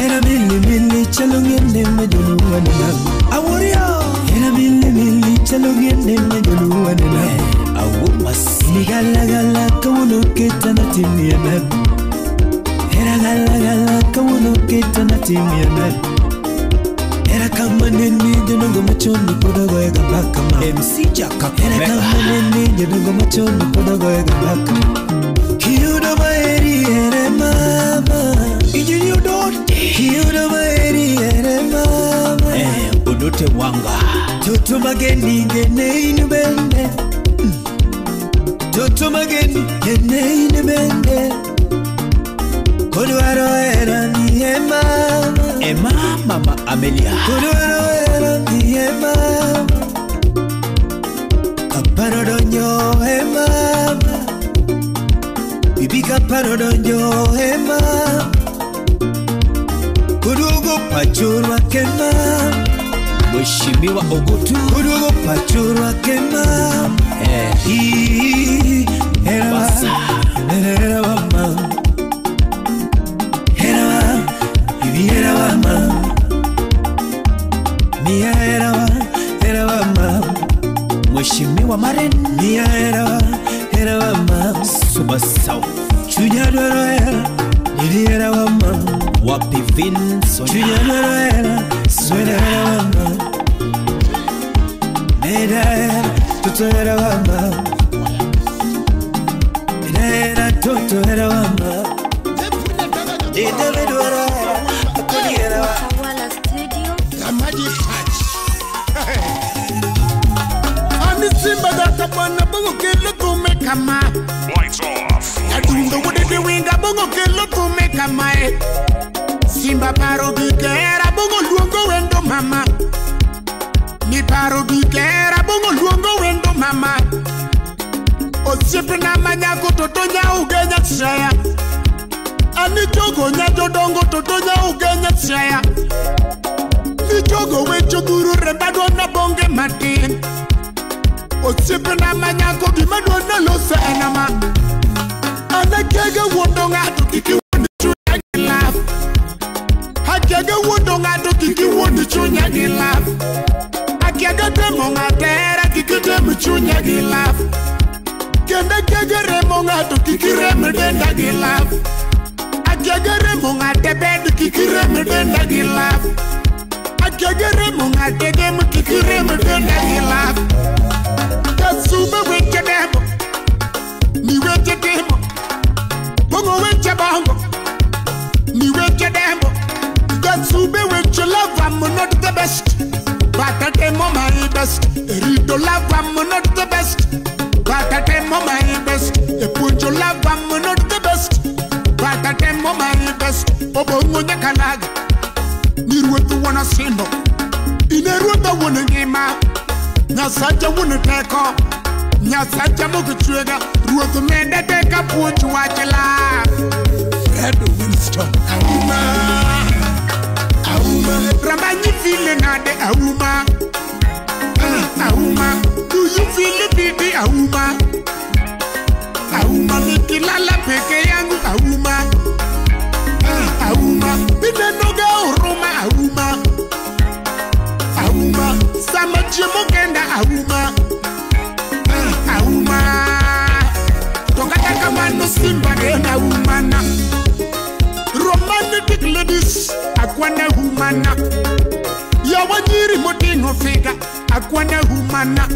Speaker 12: Era mili chalo ngende majulu wanena Aworio Era mili chalo ngende majulu wanena Awomas Nigala kamuno keta na timiana Era gala kamuno keta na timiana Era kama nini jonongo machoni podogo ega baka ma MC Jaka Era kama nini jonongo machoni podogo ega baka Kiudo maeri ere mama Ijini udote Kiudo maeri ere mama Udote wanga Toto mageni ngene inubende Toto mageni ngene inubende Kodwaro era ni mama Mama Amelia Kodwaro era ni mama Kaparo donyo mama Bibi kaparo donyo mama Kema, Mheshimiwa Ogutu Kudugo Pachurwa Kema, Herawa ma Mia Herawa ma Mheshimiwa Maren Mia Herawa ma Subasau Chunya Doroera Herawa ma Wapi Vinson Chunya Doroera Swena Herawa ma Neda Tuto Herawa ma Neda Toto Herawa ma Neda Herawa Akuni Herawa
Speaker 5: Utawala Studio.
Speaker 2: Magic touch. Ani simba data bwana bongo kelo kume kama.
Speaker 10: Lights off.
Speaker 2: Adunga wude de winga bongo kelo kume kama. Simba paro bigera bongo luongo wendo mama. Ni paro bigera bongo luongo wendo mama. Osiepe na manyako totonya ugenya tsaya. Ani jogo nya jodongo totonya ugenya tsaya. Ni jogo wecho guru rembado na bonge matin. Osiepe na manyako gimado na losa enama. Ana kege wondo ngato kiki wondi chunya gilaf. Hakege wondo ngato kiki wondi chunya gilaf. Hakege demo ngatera kiki demo chunya gilaf. Kende kege remo ngato kiki remo denda gilaf. Hakege remo ngate bedu kiki remo denda gilaf. Hakege remo ngate gemo kiki remo denda gilaf. Kasuma weche demo ni weche demo. Bongo weche bongo ni weche demo. Kasuma weche love I'm not the best, but I demo my best. Rido love I'm not the best, but I demo my best. Epunjo love I'm not the best, but I demo my best. Obongo nyakalaga ni ruwetu wana simbo. Ine ruweta wana ngima. Nyasaja wana teko. Nyasaja mukuchwega. Ruwetu mende teka punchu wachila. Fred Winston Auma Auma Ramanyi feel nade Auma Auma Do you feel it baby Auma Auma Nikilala peke yangu Auma Auma Bine noga uruma Auma Auma Sama jemogenda Auma Auma Tonga taka mano simba dena umana Romantic ladies Akwana humana Yawanyiri modino figa Akwana humana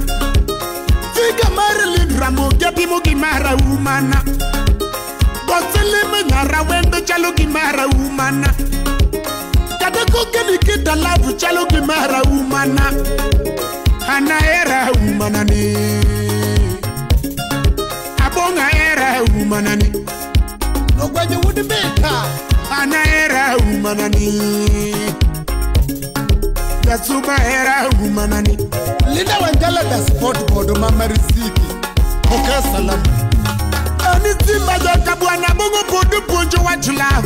Speaker 2: Figa Marilyn Ramo Gabi Mugi Mara humana Bosele Menyara Wendo Chalo Gimara humana Kadako Gedi Kita Lavu Chalo Gimara humana Hana era humana ni Abonga era humana ni Nogwaje wudi beka Hana era humana ni Yasuba era humana ni Linda Wangala da sport bodo mama riziki Oka salamu Ani simba joka buana bongo podu ponjo wachulav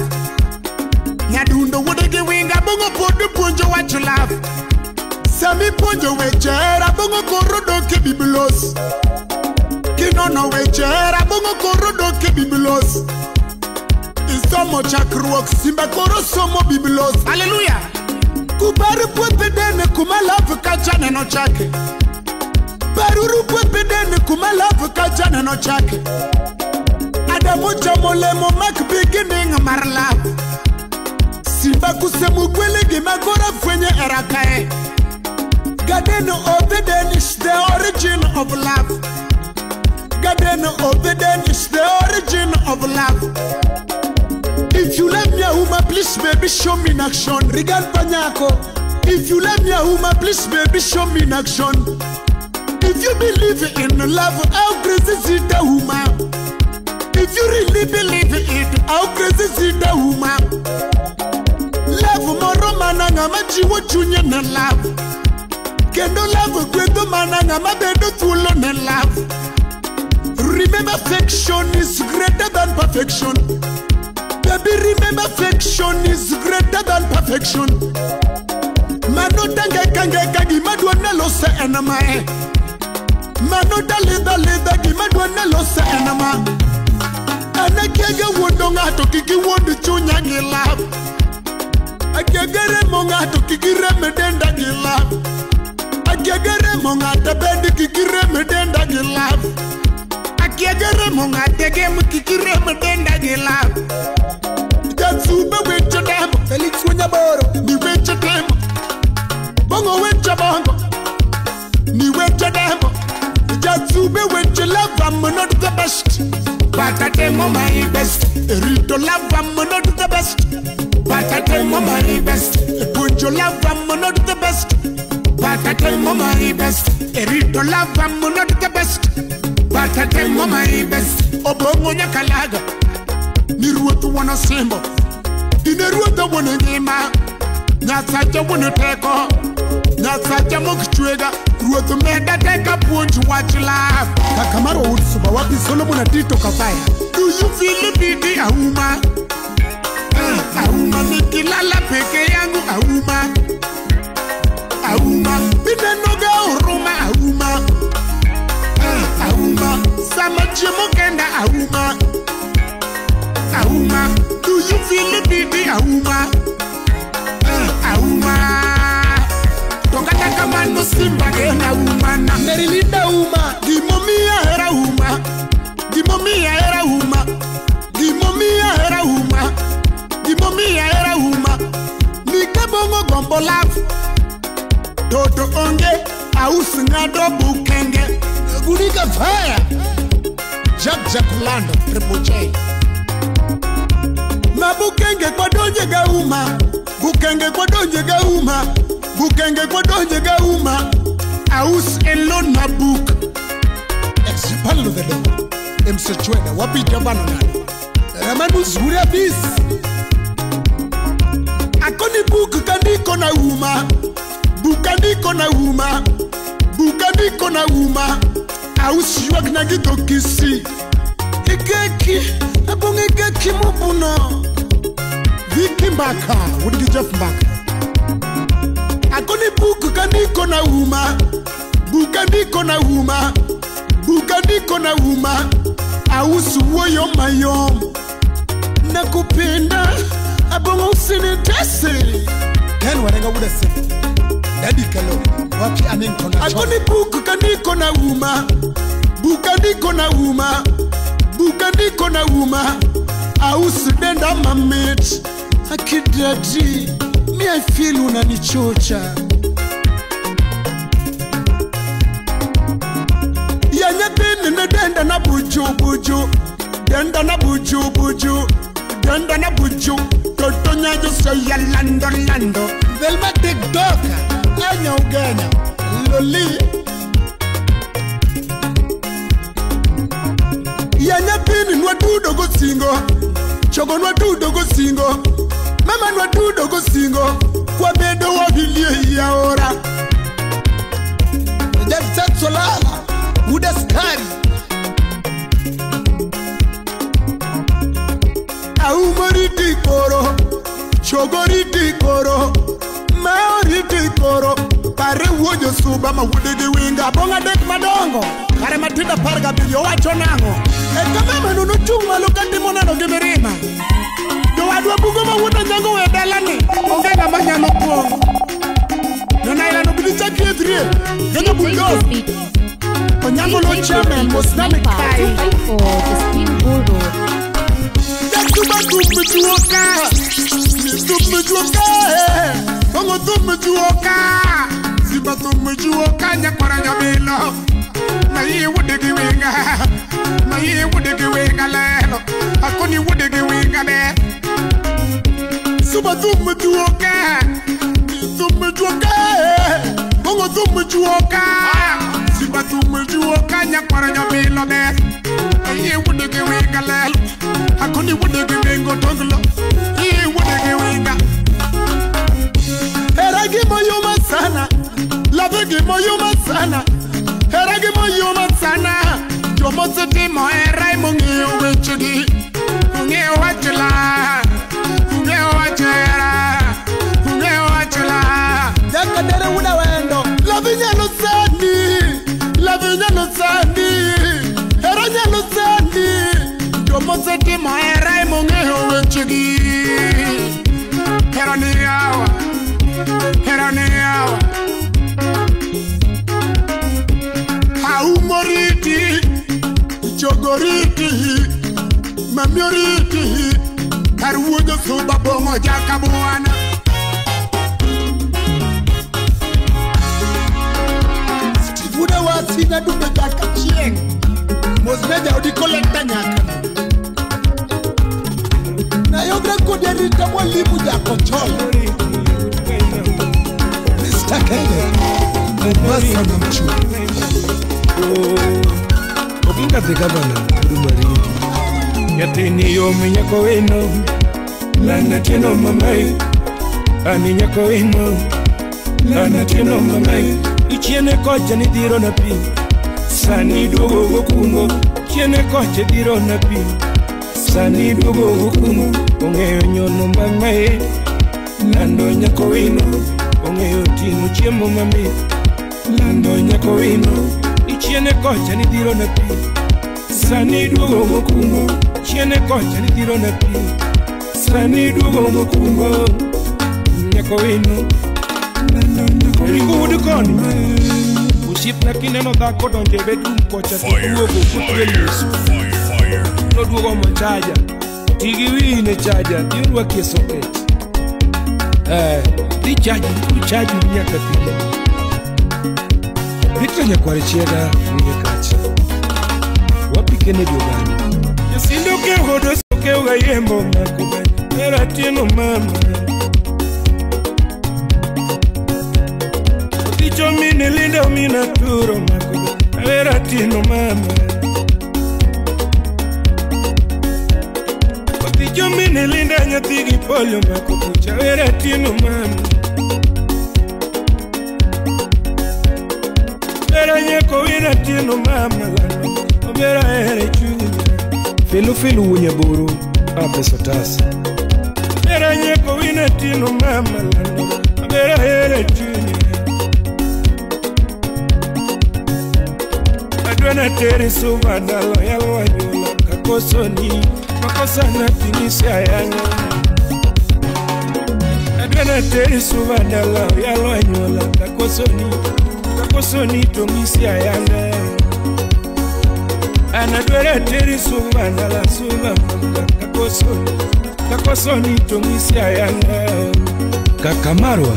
Speaker 2: Nyadundo wudege winga bongo podu ponjo wachulav Sami ponjo wechera bongo korodo ke bibilos Kinono wechera bongo korodo ke bibilos Isomo chakruok simba koro somo bibilos Hallelujah Kubaru pwepedene kumalavu kachane no chake Baruru pwepedene kumalavu kachane no chake Adamu chamolemo mak beginning marlavu Simba kusemu kwele gimagora fwenye erakae Garden of Eden is the origin of love. Garden of Eden is the origin of love. If you love me, Ahuma, please baby show me in action. Regan Panyako. If you love me, Ahuma, please baby show me in action. If you believe in love, how crazy is it, Ahuma? If you really believe it, how crazy is it, Ahuma? Love more mananga machiwo chunye na love. Kendo love kwedo mananga mabedo thulo na love. Remember affection is greater than perfection. Baby, remember affection is greater than perfection. Mano tange kange kagi madwana lo se enama Mano dalida gi madwana lo se enama Anakiaga wondo ngato kiki wondo chunya gilab Akiagere mongato kiki remedenda gilab Akiagere mongata bendi kiki remedenda gilab Akiagere mongata gemu kiki remedenda gilab Jatsuba wecha demo Felix Wanyaboro Ni wecha demo Bongo wecha bongo Ni wecha demo Jatsube wecha love I'm not the best But I demo my best Rito love I'm not the best But I demo my best Put your love I'm not the best But I demo my best Rito love I'm not the best But I demo my best Obongo nyakalaga Niruotu wana simbo Ineruotu wana ngima Nyasacha wana teko Nyasacha mokichwega Ruotu meda teka punch watch laugh Kakamaro utsuba wapi Solomon atito kafaya Do you feel the beat auma Auma nikilala peke yangu auma Auma Binenoga uruma auma Auma Sama chimokenda auma Auma, do you feel the beat? Auma, Auma. Tongata kama no simba gena Auma na Merilinda Auma. Gimomia era Auma, Gimomia era Auma, Gimomia era Auma, Gimomia era Auma. Nikabongo gombo love. Toto onge, ausinga do bukenge. Gunika fire. Jack Lando, Triple J. Mabukenge kwa donje gauma Bukenge kwa donje gauma Bukenge kwa donje gauma Aus elon na book Exipalo velo Msechwena wapi jabano nani Ramanu zuri abis Akoni book kandiko na uma Bukandiko na uma Bukandiko na uma Aus yuak na gito kisi Ikeki Abonge keki mubuno Viki Mbaka Wudi Jeff Mbaka Akoni buku kandiko na uma Bukandiko na uma Bukandiko na uma Ausu woyo mayom Nakupenda Abonge usini tese Ken warenga wuda se Daddy Kalo Waki aninko na chof Akoni buku kandiko na uma Bukandiko na uma Bukandiko na uma Ausu denda mamit Akidadi Me I feel unanichocha Yanya bini ne denda na buju Denda na buju Denda na buju Toto nyajo soya lando Velma tiktoka Anya ugenya Loli Yanya pini nwa dudo go singo Chogo nwa dudo go singo Mama nwa dudo go singo Kwa bedo wa hilie ya ora Jaftat solala Uda skari Aumoriti koro Chogoriti koro Maoriti koro Pare wojo suba ma wudigi winga Bonga dek madongo Kare matinda parga bilyo wacho nango Kama manu chuma lukati mona no gimerima Do adwa bugo ma wuda nyango we dalani Ongenga manyano kuongo Nona ila no bilicha kiedrie Gena bugo Onyango lo chame Mosnami kai Jatuba tumejuoka Tumejuoka Ongo tumejuoka Ziba tumejuoka Nyakwara nyamilo Na ye wudigi winga Na ye wudigi winga lelo Akoni wudigi winga le Suba tumejuoka Tumejuoka Ongo tumejuoka Ziba tumejuoka Nyakwara nyamilo le Na ye wudigi winga lelo Akoni wudigi winga tonglo Ye wudigi winga Eragi moyoma sana Labegi moyoma sana Eragi moyoma sana Jomo seti mo erai mungi uwechigi Mungi uwechila Mungi uwechila Mungi uwechila
Speaker 1: suba bongo jaka buana
Speaker 2: Stivuda wasina dume jaka chieng Mosmeja udi kolekta nyaka Na yogra kode rita mwalimu jako cholo Mr. Kenya Mombasa na mchu
Speaker 12: Okinga the governor Udumariki Yatini yomi nyako weno Lana tino mamai Ani nyako weno Lana tino mamai Ichiene kocha ni diro na pi Sani dogo gokungo Ichiene kocha diro na pi Sani dogo gokungo Ongeyo nyono mamai Lando nyako weno Ongeyo tino chiemo mami Lando nyako weno Ichiene kocha ni diro na pi Sani dugo mokungo Ichiene kocha ni diro na pi Sani dugo mokungo Nyako weno Ringo udu koni Uship na kineno dhako donje bedu mkocha Tukuo kukutwe lisu No dugo mchaja Tigi wine chaja Diurwa kie socket Di chaji nyaka pile Victor nyakware chieda mwenye kachi Wapi Kennedy Ogani Yasindo ke hodo soke uga yembo makubani Era tieno mama Oticho mine linda umina turo makubani Era tieno mama Oticho mine linda nyatigi polio makubucha Era tieno mama Obera nyeko wina tieno mama lano Obera ere chunya Felu unye buru Apeso tasi Obera nyeko wina tieno mama lano Obera ere chunya Adwana teri suva dalo yalwa nyula Kakoso ni Makosa na tinisi ayanga Adwana teri suva dalo yalwa nyula Kakoso ni Kakosoni tongisi ayanga Anadwere teri suva nala suva manga Kakosoni tongisi ayanga Kakamarwa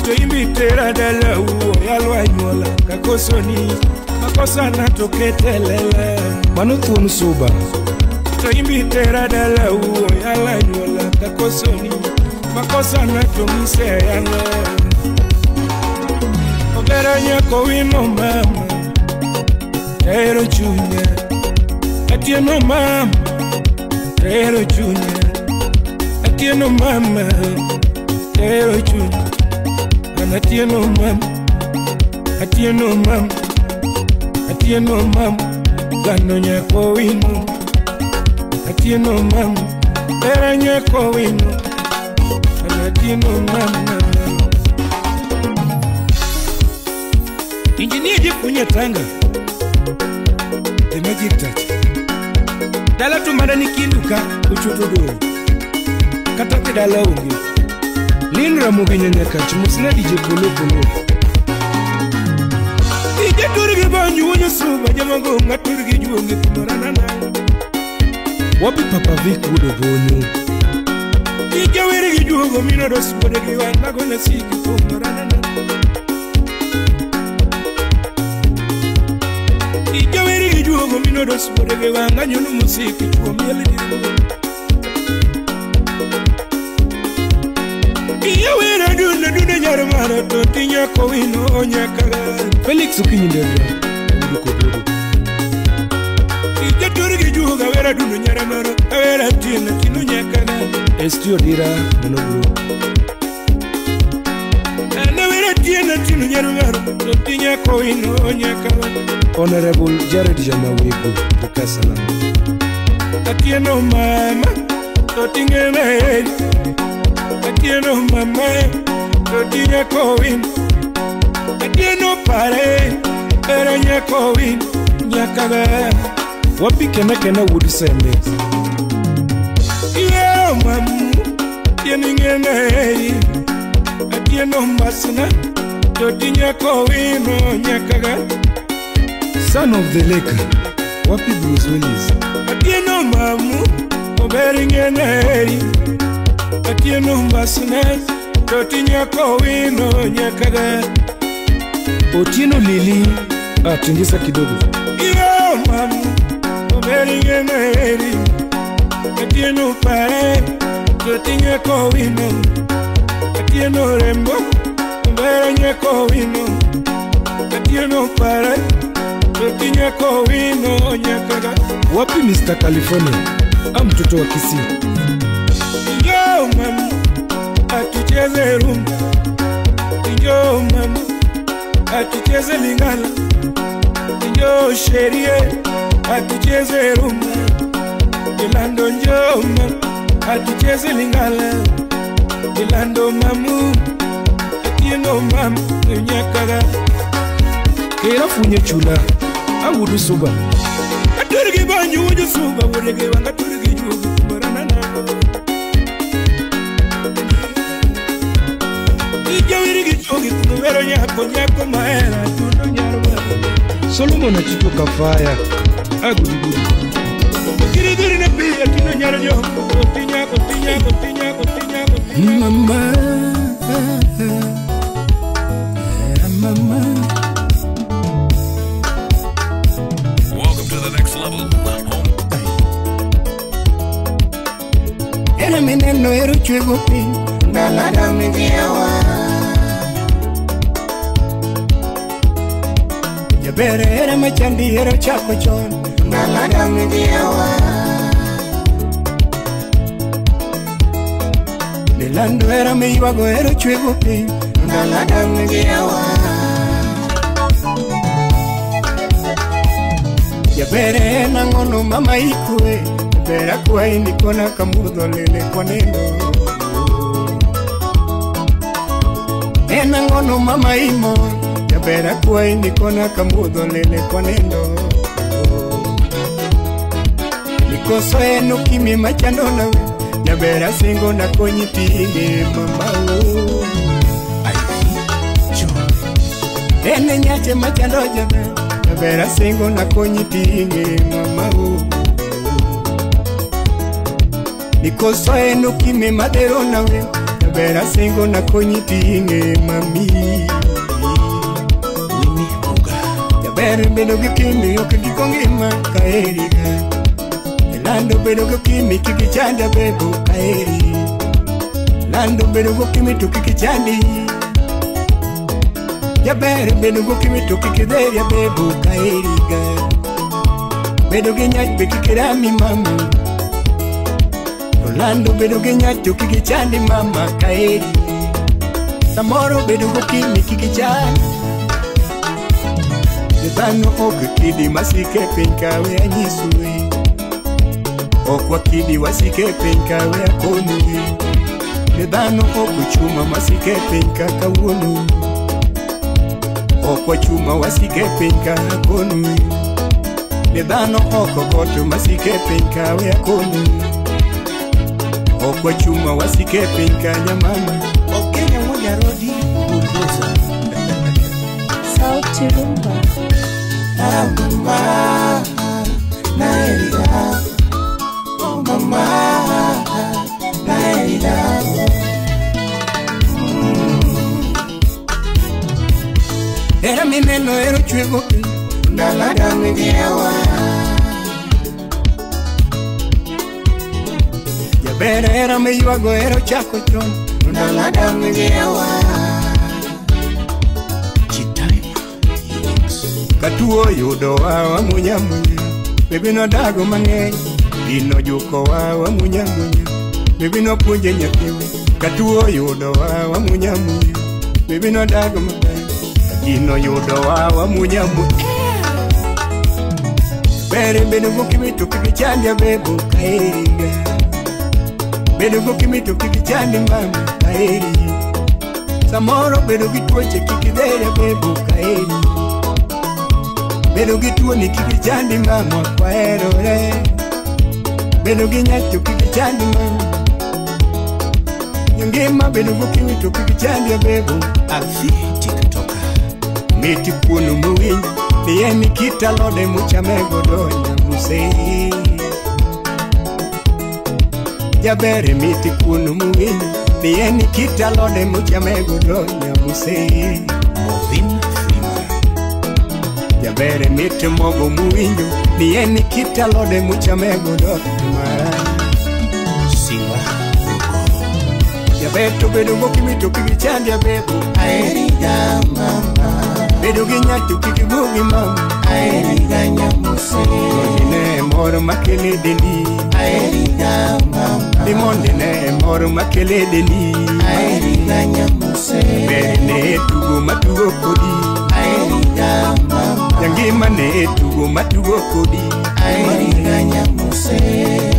Speaker 12: Toimbi tera dala uo yalwa nyola Kakosoni Makosa na toketelele Manuthun suba Toimbi tera dala uo yalwa nyola Kakosoni Makosa na tongisi ayanga Obera nyako wino mama Ero chunya Atieno mama Ero chunya Atieno mama Ero chunya Anatieno mama Atieno mama Atieno mama Gano nyako wino Atieno mama Era nyako wino Anatieno mama Engineer jifunya tanga The magic touch Dala tumada nikinduka uchotodo Katake dala ungi Linra muginya nyakachi Musina DJ polo DJ turigi banyu wanyo suba Jamago nga turigi juongi kumaranana Wapi Papa Vic udo bonyo DJ wirigi juongo Minodo subodegi wanago na siki kumaranana Ijaweri juogo minodo subodege wanga nyunu musiki chuo miele dirugo Ijaweri dune nyarumara toti nyako wino onyakaga Felix ukinyindega Uduko dogo Ijaturigi juoga wera dune nyaramara Awera tina tinu nyakaga Estio dira monoburo Anawera tina tinu nyaramara Toti nyako wino onyakaga Honorable Jared Jamawego Bukasalam Atieno mama Totingena Atieno mama Totinya kowin Atieno pare Era nya kowin Nyakaga Wapi kena wood seme Iyo mamu Tieningena Atieno masina Totinya kowin Nyakaga Son of the lake, wapi Bruce Willis? Atieno mamu, oberingeneri
Speaker 2: Atieno mbasnes Totinya kowino nyakaga
Speaker 13: Otieno Lili atingisa kidogo
Speaker 2: Iyo mamu Oberi ngeneri Atieno pare Totinya kowino Atieno rembo Oberi nye kowino Atieno pare Totinya kowino nyakaga
Speaker 13: Wapi Mr. California mtoto wa Kisii
Speaker 2: Yo mamu Atucheze rumba Yo mamu Atucheze lingala Yo sherie Atucheze rumba Ilando yo mamu Atucheze lingala Ilando mamu Atieno mamu Nyakaga
Speaker 13: Kera funye chula Awudu suba
Speaker 2: Aturgi banyu wuju suba Wurege wanga turgi jugu Kumarana na Ijawirigi chogi Kunuvero nyako maera Tundo nyarwa
Speaker 13: Solomon Achito Kafaya Agudibudi
Speaker 2: Kiriduri na pia Tundo nyarwa Tinyako
Speaker 13: Mama Mama
Speaker 11: Welcome to the next level.
Speaker 12: Era meneno ero chwego pi Nalada mingiewa Jabere era machandi ero chako chon Nalada mingiewa Nilando era meiwago ero chwego pi Nalada mingiewa Jabere nangono mama ikue Bera kwa ini kona kamudho lele kwa neno Ena ngono mama imo Jabera kwa ini kona kamudho lele kwa neno Nikoso eno kimi machando nawe Jabera singo na konyi tinge mama o Ene nyache machando Jabera singo na konyi tinge mama o Nikoso eno kime madero nawe Jabera singo na konyi tinge mami Wini uga Jabera bedo gikimi yoke gikongima kaeriga Lando bedo gikimi kikichanda bebo kaeri Lando bedo gikimi tukikichandi Jabera bedo gikimi tukikidheria bebo kaeriga Bedo ginyach bekikirami mami Rolando bedo genyacho kikichandi mama kaeri Samoro bedo gokimi kikichandi Nidhano oke kidi masike penkawe anyisue Okwa kidi wasike penkawe akonue Nidhano oke chuma masike penka kawonu Okwa chuma wasike penka akonue Nidhano oko koto masike penkawe akonue Okwa chuma wasike penka nyamama Okenya moja rodi bulldozer
Speaker 5: Sauti rumba
Speaker 12: Mama Naelida Oh mama Naelida Era mineno ero chwego Nalada mingiewa Jabera era meyuago ero chako chon Nalada mingiewa Katuo yudo wa munya munya Baby no dago mang'eny Dino juko wa munya munya Baby no punje nyakiwe Katuo yudo wa munya munya Baby no dago mang'eny Dino yudo wa munya munya Bere bedo gukimitu kikichandia bebo kaeriga Bedo gukimitu kikichandia mama kaeri Samoro bedo gituoche kikidheria bebo kaeri Bedo gituo ni kikichandi mama kwa erore Bedo ginyacho kikichandi mama Nyongema bedo gukimitu kikichandi ya bebo Alfi tiktoka Miti kunu muwinyi Niye nikita lode mucha mego donya musei
Speaker 2: jabere miti kunu muwinyo Nieni kita lode muchamego donya muse Movin fima Jabere miti mogo muwinyo Nieni kita lode muchamego donya Siwa Jabeto bedo moki mito kigichandi abebo Aeriga mama Bedo ginyatu kikibugi mama Aeriga nyamuse Mondine moro makele deli Aeriga mama Dimondine moro makele deli Aeriga nyamuse Bene tugo matugo kodi Aeriga mama Yangima ne tugo matugo kodi Aeriga nyamuse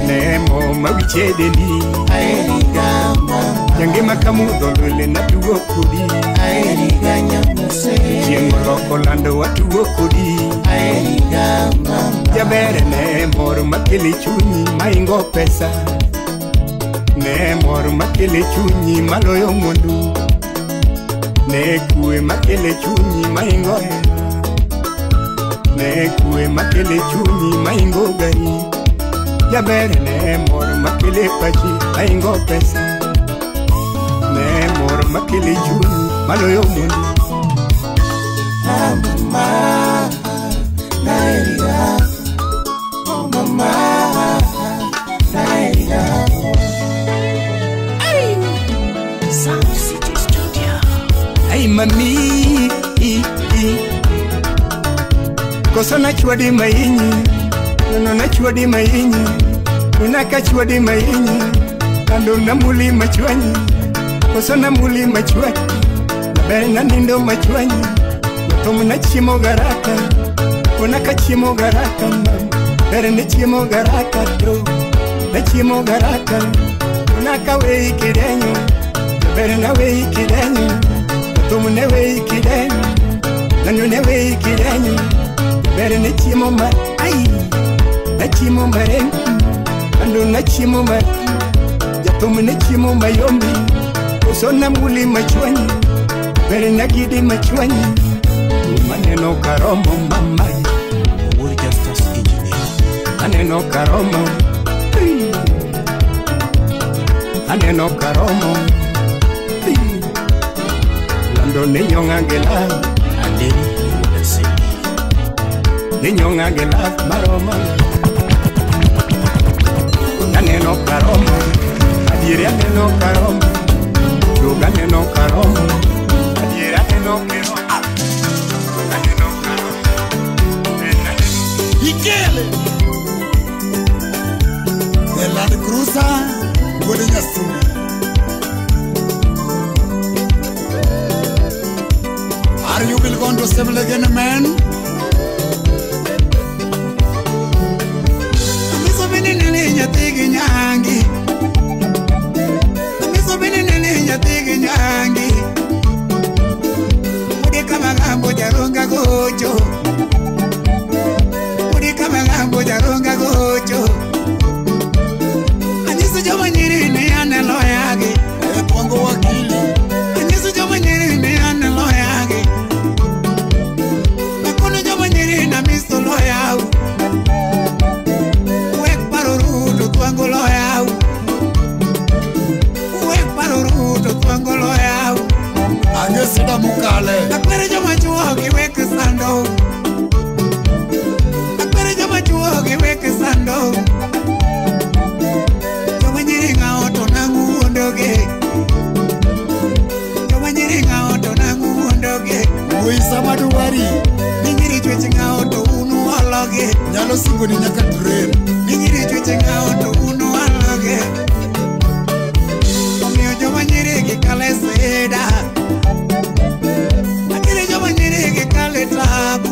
Speaker 2: Nemo mawiche deli Aeriga mama Yangima kamu dolole natugo kodi Aeriga nyamuse Jengo loko lando watugo kodi Aeriga mama Jabere ne moro makele chunyi maingo pesa Ne moro makele chunyi maloyo mondu Ne kue makele chunyi maingo Ne kue makele chunyi maingo gari Jabere ne moro makele pachi maingo pesa Ne moro makele chunyi maloyo mondu Mama Naeriga Mama Naeriga Sound City Studio Hey mami Kosa na chwadi mainyi Nono na chwadi mainyi Nunaka chwadi mainyi Kando na muli machwanyi Kosa na muli machwanyi Nabere na nindo machwanyi Tomu na chimo garaka Unaka chimo garaka Bere ni chimo garaka do Na chimo garaka Unaka wei kidenyo Bere na wei kidenyo Tomu ne wei kidenyo Nanu ne wei kidenyo Bere ni chimo ma Ay Na chimo marengu Ando na chimo ma Jatomu ne chimo mayombi Usona muli machwanyi Bere na gidi machwanyi Maneno karomo mama World Justice Engineer Maneno karomo Maneno karomo Lando niño ngangela Anderi udase Niño ngangela maroma Maneno karomo Adire aneno karomo Yoga neno karomo Adire aneno karomo
Speaker 14: Ikele The Land Cruiser Gode Nyasuni Are you will going to stable again, man? Amiso bini nene nyatigi nyangi Amiso bini nene nyatigi nyangi Mude kama gambo jaronga gocho Magambo jaronga gocho Anyisu joma nyiri ne ane loyage Pongo wakili Anyisu joma nyiri ne ane loyage Makono joma nyiri na miso loyau Wek paro ruto tuango loyau Wek paro ruto tuango loyau Angesida mukale Akwere joma chuoki wek sando Chuogi weke sando Joma nyiringa oto nangu ondoge Joma nyiringa oto nangu ondoge Uisa maduwari Ninyiri chweche nga oto unu ologe Nyalo singo ni nyaka tren Ninyiri chweche nga oto unu ologe Omiyo joma nyirigi kale seda Akiri joma nyirigi kale tabu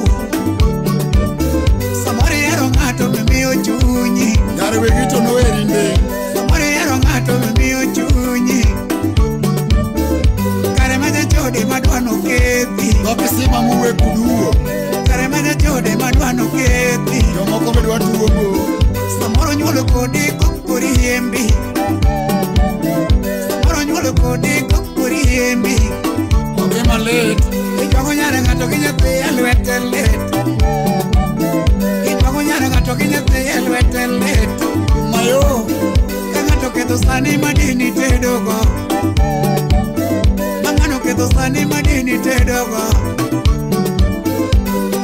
Speaker 14: Ngato mimiyo chunyi Gare wegito no erinde Samore yaro ngato mimiyo chunyi Kare maja chode madwano kethi Gopisima muwe kuduo Kare maja chode madwano kethi Jomoko bedwa tuogo Samoro nyuolo kode kokori hembi Samoro nyuolo kode kokori hembi Oge malet Ichwago nyare ngato kinyathi alwete let Ichwago nyare ngato kinyathi alwete let Mayo Kangato ketho sani madini tedogo. Mangano ketho sani madini tedogo.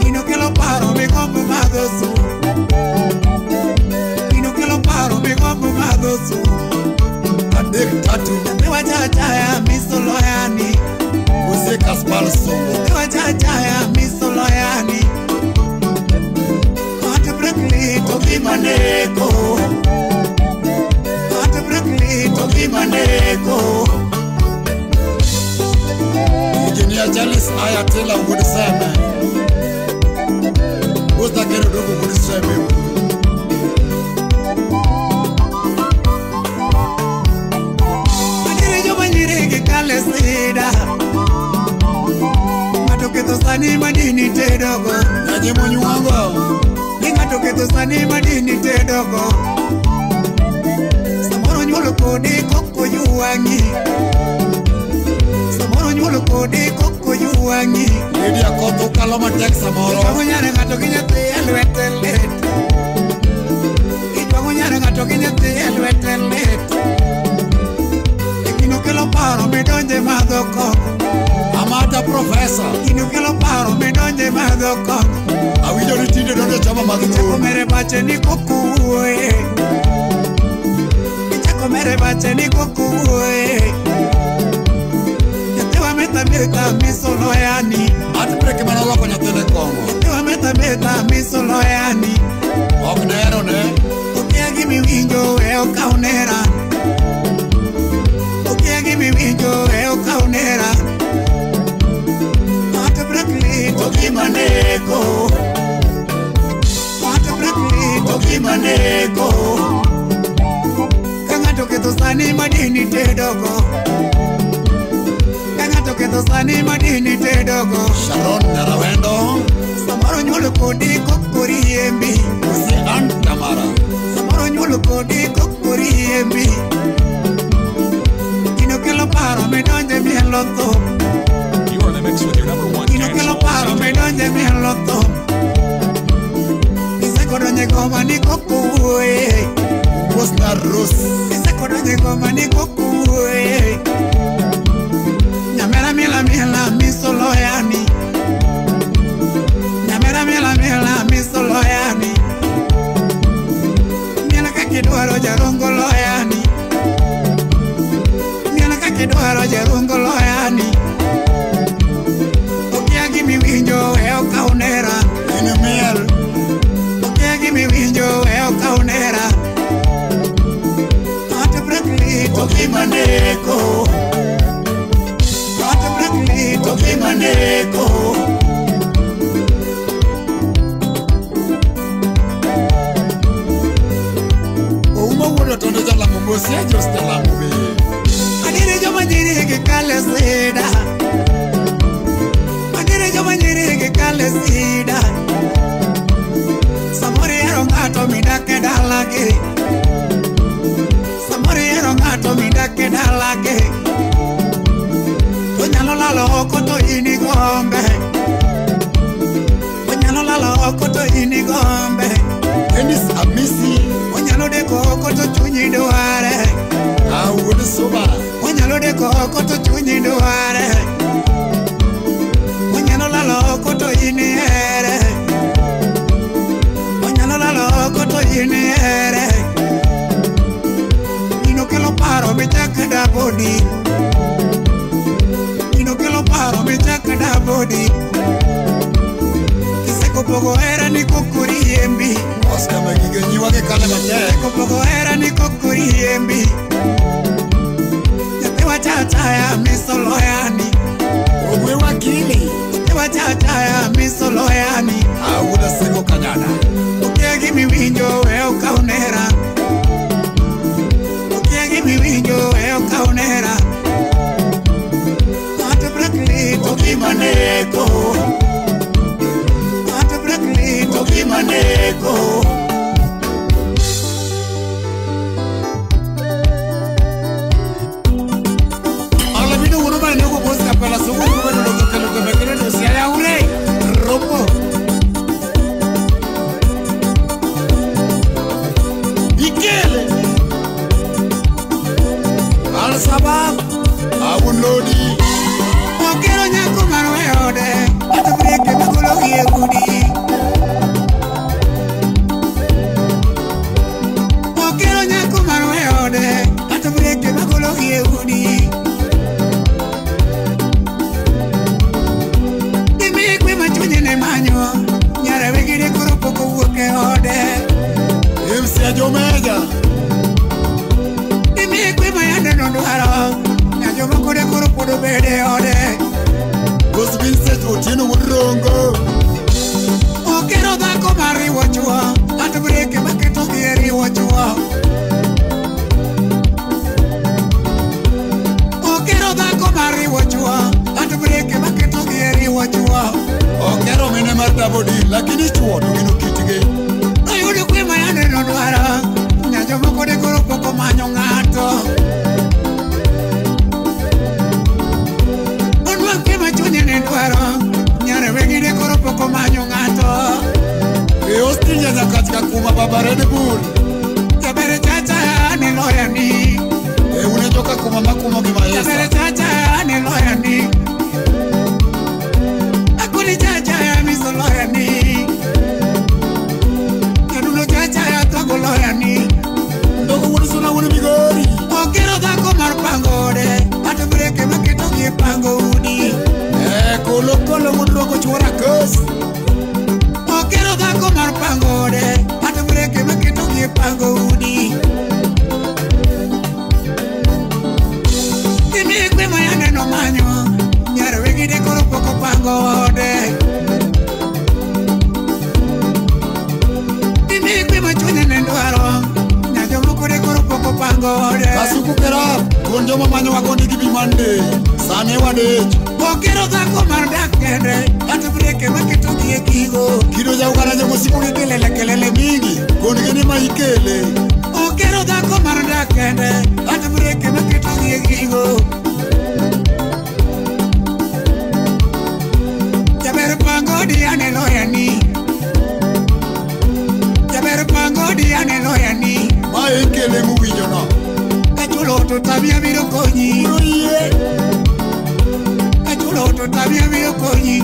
Speaker 14: Ino kelo paro mi gombo madho su. Ino kelo paro mi gombo madho su. Adek tatu Tewa chachaya miso loyani. Use kaspal songo Tewa chachaya miso loyani. Ate brekli toki maneko. Ate brekli toki maneko. Engineer Jalis Ayatela would say man. Who's that get a dog would say me? Kalesida Matoketo sani madini tedogo Naje monyuango Matoketo sani madini tedogo Samoro nyolo kodi koko yuwangi Samoro nyolo kodi koko yuwangi Lidia koto kaloma tek samoro Itwa munyane ngato kinyati elwete let Itwa munyane ngato kinyati elwete let Ino kelo paro me donje madho koko Amata professor Ino kelo paro me donje madho koko Awijo ni tinde donje chama madho koko Ichako mere bache ni kukuwe Ichako mere bache ni kukuwe Yatewa meta miso loyani Ati breke manolo kwenye telekomo Yatewa meta miso loyani Oknero ne Ukiagi mi winjo weo kaunera Give me window, el caunera. Ate brekli, toki maneko. Ate brekli, toki maneko. Kangato keto sani madini tedogo. Kangato keto sani madini tedogo. Sharon Narawendo. Samaro nyolo kodi kokori embi. Usi antamara. Samaro nyolo kodi kokori embi. Paro me donje mi loto.
Speaker 11: You are in the mix with your number one
Speaker 14: Ino kelo paro me donje mi loto. Ise kodonye goma ni kokuwe. Was na rus. Ise kodonye goma ni kokuwe. Nyamera mila miso loyani. Nyamera mila miso loyani. Miela kakidwaro jarongo loyani. Kidwaro jerungo loyani. Okiagi mi winjo eo kaunera. Ino miel. Okiagi mi winjo eo kaunera. Ate brekli toki maneko. Ate brekli toki maneko. Ouma wodo tonde jala mumbosi ya joste la mube. Manire yo manire que calesida. Manire yo manire que calesida. Samore ero ngato midake dalake. Samore ero ngato midake dalake. Onyalo lalo okoto ini gombe. Onyalo lalo okoto ini gombe. Denis Amisi. Onyalo deko okoto chunyi doare. Awudu soba. Onyalo deko okoto chunyi doare. Onyalo lalo okoto ini ere. Onyalo lalo okoto ini ere. Ino kelo paro me chaka da body. Ino kelo paro me chaka da body. Kiseko pogo era ni kukuri embi. Oscar magige nyiwa ke kale mate. Kiseko pogo era ni kukuri embi. Yatewa chachaya miso loyani. Ogwe wakili. Yatewa chachaya miso loyani. Awuda seko kanyada. Ukiagi mi winjo eo kaunera. Ukiagi mi winjo eo kaunera. Ate brekli toki maneko. Ate brekli toki maneko. Ala vino uno mane nuko boska pala sugu nuko nuko toka nuko mekere no siya ya ure. Rombo. love awun lodi okero nyako marwe ode ata breke magolo gie udi okero nyako marwe ode ata breke magolo gie udi dimikwe machunye ne manyo nyara wegire koro poko wuoke ode imsia jomeja dimikwe mayande nondwaro nyajo makode koro podo bede ode Vincent Otieno Mudrongo okero dhako mariwo chwo ata breke maketo gieriwo chwo okero dhako mariwo chwo ata breke maketo gieriwo chwo okero mine mar dabodi lakini chwo to gino kitgi ayudo kwe mayande nodwaro nyajo makode koro poko manyo ng'ato Nendwaro nyare wegide koro poko manyo ng'ato e ostinja nyakatika kuma baba Red Bull jabere chacha ne loya ni e une joka kuma makuma gi maesa jabere chacha ne loya ni akuni chacha ya miso loya ni keduno chacha ya togo loya ni ndogo wunu suna wunu bigori okero dhako mar pangode ata breke maketo gi pango udi Kolo kolo mudrogo chwara kos okero dhako mar pangode ata breke maketo gie pango udi dimikwe mayande no manyo nyara wegide koro poko pangode dimikwe machunye ne dwaro nyajo mokode koro poko pangode kasuku kerap konjo mamanyo wagondi gibi mande sane wadech okero dhako mar dak kende ata breke maketo gie gigo kido jaugana jomosiko gi kelele mingi kondgini ma ikele okero dhako mar dak kende ata breke maketo gie gigo jaber pangodi ane loyani jaber pangodi ane loyani ma ikele muwinjo no kachulo to tabia biro konyi Loto tabia mio konyi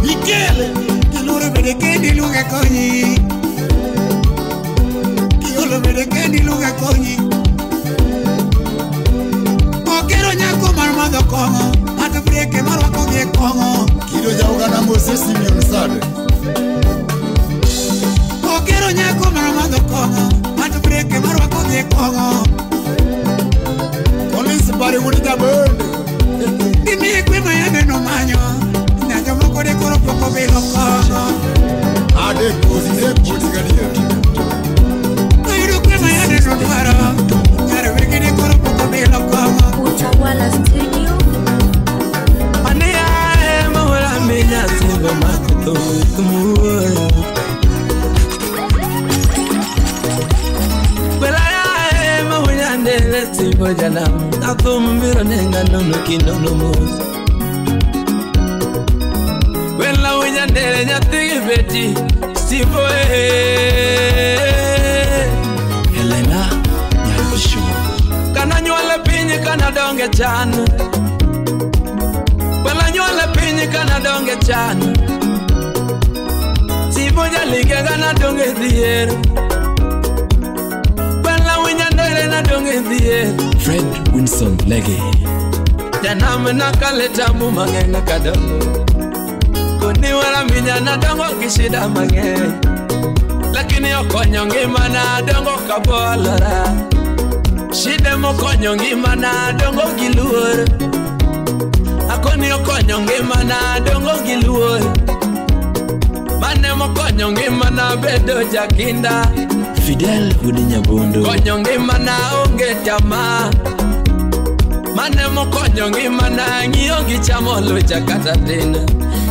Speaker 14: Ikele Kilure bede kendi lunga konyi Kiolo bede kendi lunga konyi Okero nyako marmado kongo Ata breke marwako gie kongo Kido jauga na Moses Simeon Sade Okero nyako marmado kongo Ata breke marwako gie kongo Kolisi bari wunita bende Dimikwe mayande no manyo Nyajo makode koro poko bilo kono Ade kozi gadiya Ayudo kwe mayande no dwaro Nyare wegide koro poko bilo kono
Speaker 5: Utawala Studio
Speaker 9: Ania mahora minya simba makuto kumuwe Belaya mahunya ndele simba janam Atumbiro nenga nono kinono mos Wela unya ndele nyatigi beti Sivo Helena Nyabishu Kana nyuale pinyi kana donge chanu Wela nyuale pinyi kana donge chanu Sivo jalige kana donge dhier Wela unya ndele na donge dhier
Speaker 15: Fred Winson Lege
Speaker 9: Janame nakaleta mu mangenga kadongo Kuni wala minya na dongo kishida mange Lakini okonyo ngima na dongo kabolora Shide mokonyo ngima na dongo giluor Akoni okonyo ngima na dongo giluor Mane mokonyo ngima na bedo jakinda
Speaker 15: Fidel Udinyabondo
Speaker 9: Konyo ngima na onge tama Mane mokonyo ngima na ng'iyo gi chamo lucha kata tena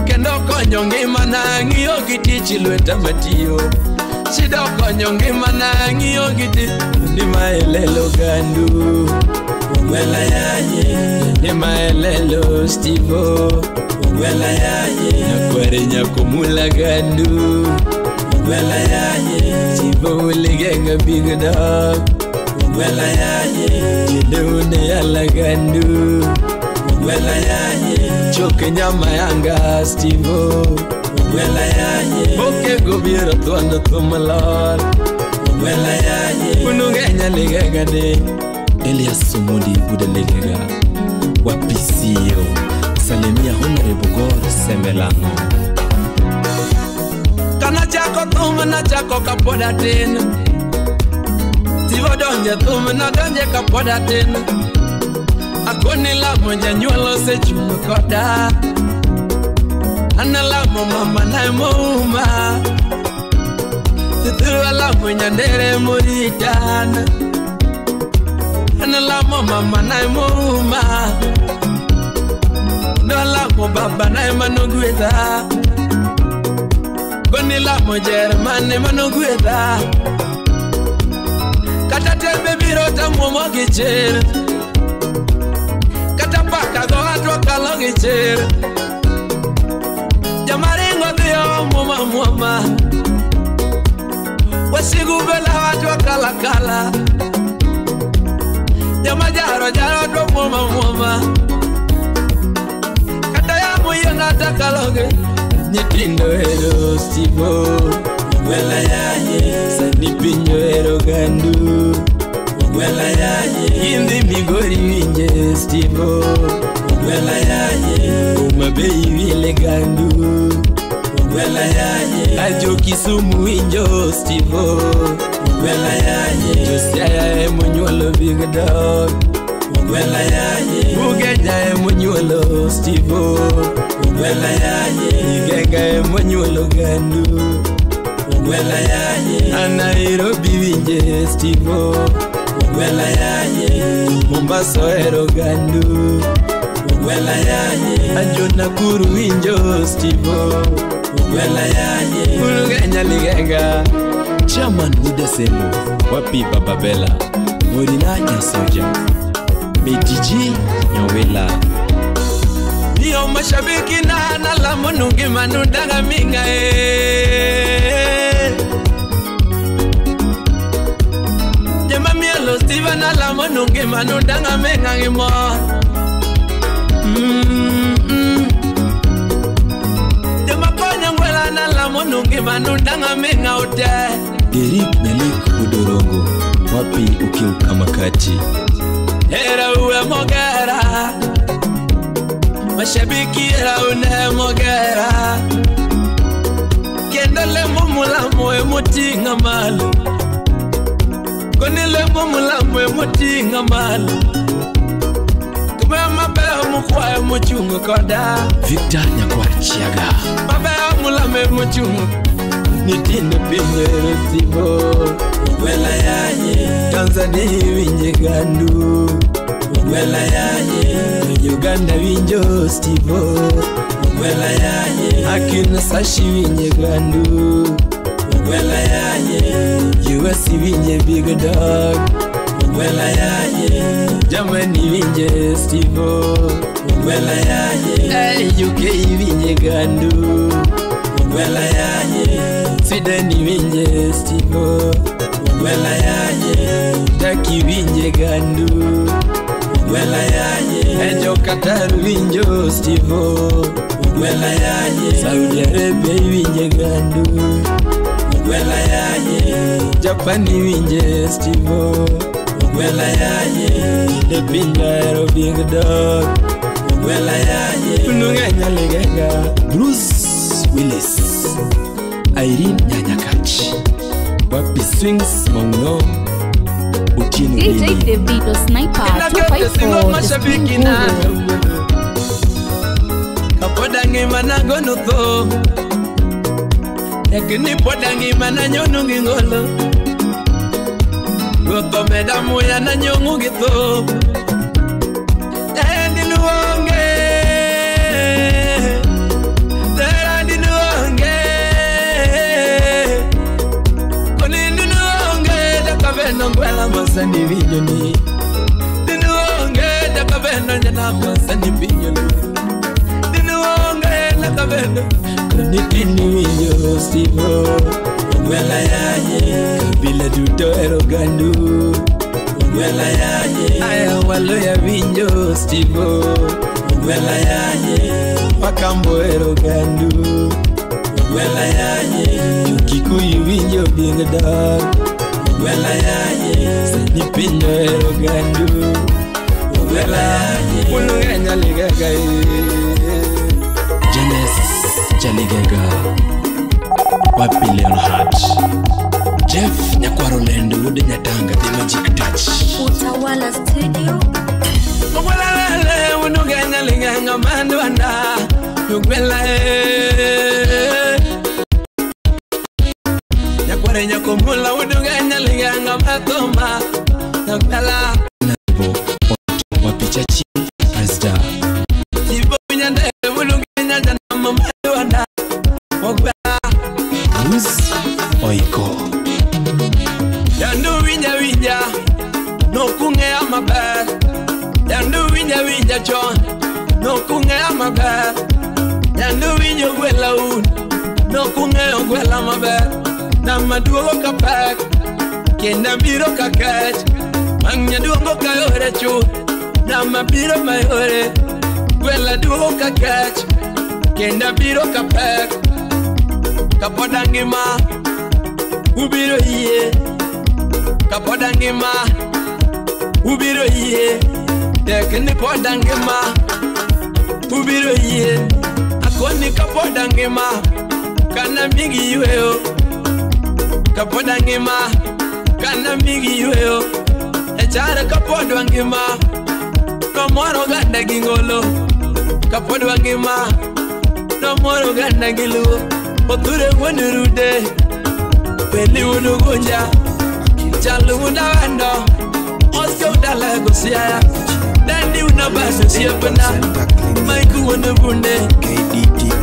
Speaker 9: Kendo konyo ngima na ng'iyo gi tich lweta matiyo Shida konyo ngima na ng'iyo gi tich Ni maelelo gandu Wela yaye Ni maelelo Stivo Wela yaye Nakwere nyakumula gandu Wela yaye Stivo uligenga big dog Ugwela yaye Jidune yala gandu Ugwela yaye Choke nyama yanga Stivo Ugwela yaye Oke gobiera tuanda tumalal Ugwela yaye Unungenya ligegade Elias Sumudi budelegega Wapisio Salemia Honorable God Semelano Kana chako tumu na chako kapoda tena Tivo donje tumu na donje kapoda tena Akoni la mwenye nyuelo se chumu koda Ana la mama na muuma Tutuwa la mwenye ndere muritana Ana la mama na muuma Nola mo baba na manogweda Goni la mo Jerman manogweda Kata tembe birota mo gichera Kata paka go atwa kalo gichera Jamaringo dio mama Wasigu bela atwa kala Jamajaro jaro do mama Yangata kaloge Nyitindo ero Stivo Ugwela yaye Sani pinyo ero gandu Ugwela yaye Indi migori winje Stivo Ugwela yaye Umabei wile gandu Ugwela yaye Ajo Kisumu winjo Stivo Ugwela yaye Josiaya emunyolo big dog Ugwela yaye Ugeja emunyolo Stivo Ugwela yaye Igenga emunyolo gandu Ugwela yaye Anairobi winje Stivo Ugwela yaye Mombasa ero gandu Ugwela yaye Anjo Nakuru winjo Stivo Ugwela yaye Ulugenya ligenga Chairman Udesemo Wapi Baba Bella Morina Nyasoja BTG Nyowela Iyo mashabiki na la munungi manundanga minga Jema mielo Steven na la munungi manundanga minga ngimo Jema konya ngwela na la munungi manundanga minga ute Derek Nalik Udorongo Wapi ukiuka makati Era uwe mogera Mashabiki era une mogera Kendele mumula mwe mutinga malu Konile mumula mwe mutinga malu Kume mabea mukwae muchungu koda Victor Nyakwachiaga Mabea mula me muchungu Nitinde pinyo Stivo Ugwela yaye Tanzania winje gandu Ugwela yaye Uganda winjo Stivo Ugwela yaye Akina Sashi winje gandu Ugwela yaye US winje big dog Ugwela yaye Germany winje Stivo Ugwela yaye UK winje gandu Ugwela yaye Sweden winje Stivo Ugwela yaye Turkey winje gandu Ugwela yaye Ejo Qatar winjo Stivo Ugwela yaye Saudi Arabia winje gandu Ugwela yaye Japan winje Stivo Ugwela yaye The Pinga big dog Ugwela yaye Unungenya ligenga Bruce Willis Irene Nyanyakachi Wapi Swings Mauno Utini
Speaker 4: DJ Davido Sniper 254
Speaker 9: Kapoda ngima na gonutho Ekini poda ngima na nyonu ngingolo Goto medamu ya na nyongu githo Endi nuonge Endi nuonge Konindi nuonge Dakaveno ngwela masani vinyoni Dinuonge Dakaveno njana masani vinyoni Dinuonge Dakaveno Konindi vinyoni Stivo Ugwela yaye Kabila duto ero gandu
Speaker 15: Gwela yaye
Speaker 12: aya walo ya winjo stivo
Speaker 15: Gwela yaye
Speaker 12: Pakambo ero gandu
Speaker 15: Gwela yaye
Speaker 12: Kikuyu winjo bingda
Speaker 15: Gwela yaye
Speaker 12: Sani pinyo ero gandu
Speaker 15: Gwela yaye
Speaker 12: Mulu ganya ligaga
Speaker 15: Genesis Jaligega Wapi Leonhard Jeff Nyakwarolendo Wude Nyatanga The Magic Touch
Speaker 5: Utawala Studio
Speaker 12: Mwala lele Wunu ganya ligaga Manduanda Nugwela Nyakware nyakomula Wunu ganya ligaga Matoma Nugwela
Speaker 15: Nabo Wapi Chachi Asda
Speaker 12: Tibo Nyande Wunu ganya Jana Manduanda Nugwela
Speaker 15: Luz Oiko
Speaker 12: Yandu winja No kunge amaber Yandu winja John No kunge amaber Yandu winjo gwela un No kunge gwela maber Nama duogo kapek Kenda biro kakech Mangya duogo kayore chu Nama biro mayore Gwela duogo kakech Kenda biro kapek Kapodangima Ubiro iye Kapodangima Ubiro iye Tekni podangima Ubiro iye Akoni kapodangima Kana mingi yueo Kapodangima Kana mingi yueo Echare kapodangima Nomoro ganda gingolo Kapodangima Nomoro ganda gilu Oture wanurude Peli unugunja Chalu unawando Osyo udalago siya Dandi unabaso siyapana Maiku unubunde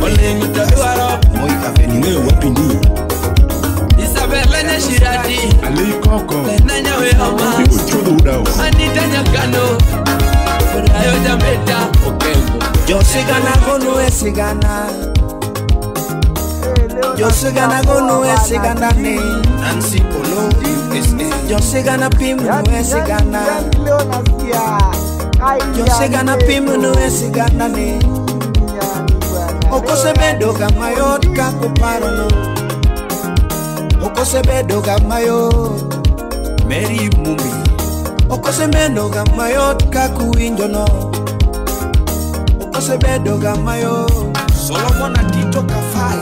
Speaker 12: Olengu taduaro
Speaker 6: Nge wapindi
Speaker 12: Isabella Nyashirati
Speaker 10: Ali Koko
Speaker 12: Lena nyawe homa
Speaker 10: Uchudu udao
Speaker 12: Anita Nyakano Rayo Jameta Okengo
Speaker 2: Josigana gonu esigana Josigana gonu esigana ne Nancy Polo USA Josigana pimu esigana Josigana pimu esigana ne Okose bedo gamayot kakuparono Okose bedo gamayot Mary Mumi Okose bedo gamayot kakuinjono Okose bedo gamayot Solomon Atito Kafai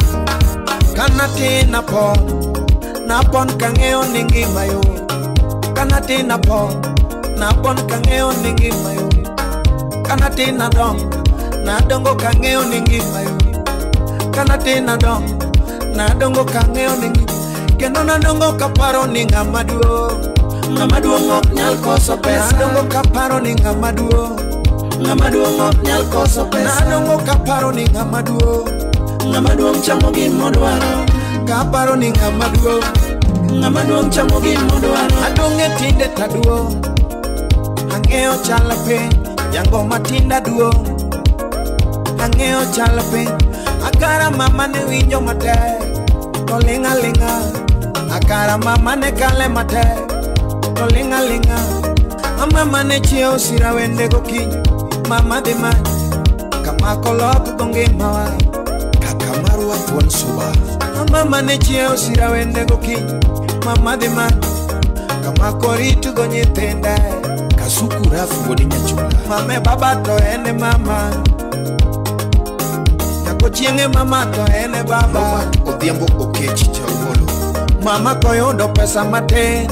Speaker 2: Kanati napon kangeo ningi mayo Kanati napon kangeo ningi mayo Kanati nadongo kangeo ningi mayo Kanati nadongo kangeo ningi Kendo nadongo kaparo ni ngamaduo Ngamaduo ngok nyal koso pesa Nadongo kaparo ni ngamaduo Ngamaduo ngok nyal koso pesa Nadongo kaparo ni ngamaduo Ngamaduo mchamo gimodwaro Kaparo ni ngamaduo Ngamaduo mchamo gimodwaro Adonge tinde taduo Angeo chalape Yango matinda duo Angeo chalape Akara mama ne winjo mate Tolinga linga Akara mama ne kale mate Tolinga linga Mama ne chio sira wende goki Mama de man Kama kolok gonge mawa Kakamaru watuan suba Mama ne chio sira wende goki Mama de man Kama koritu gonye tenda Kasuku rafu godi nyachula Mame baba to ene mama Nakochienge mama to ene baba Odhiambo okechi cha uolo Mama koyondo pesa mate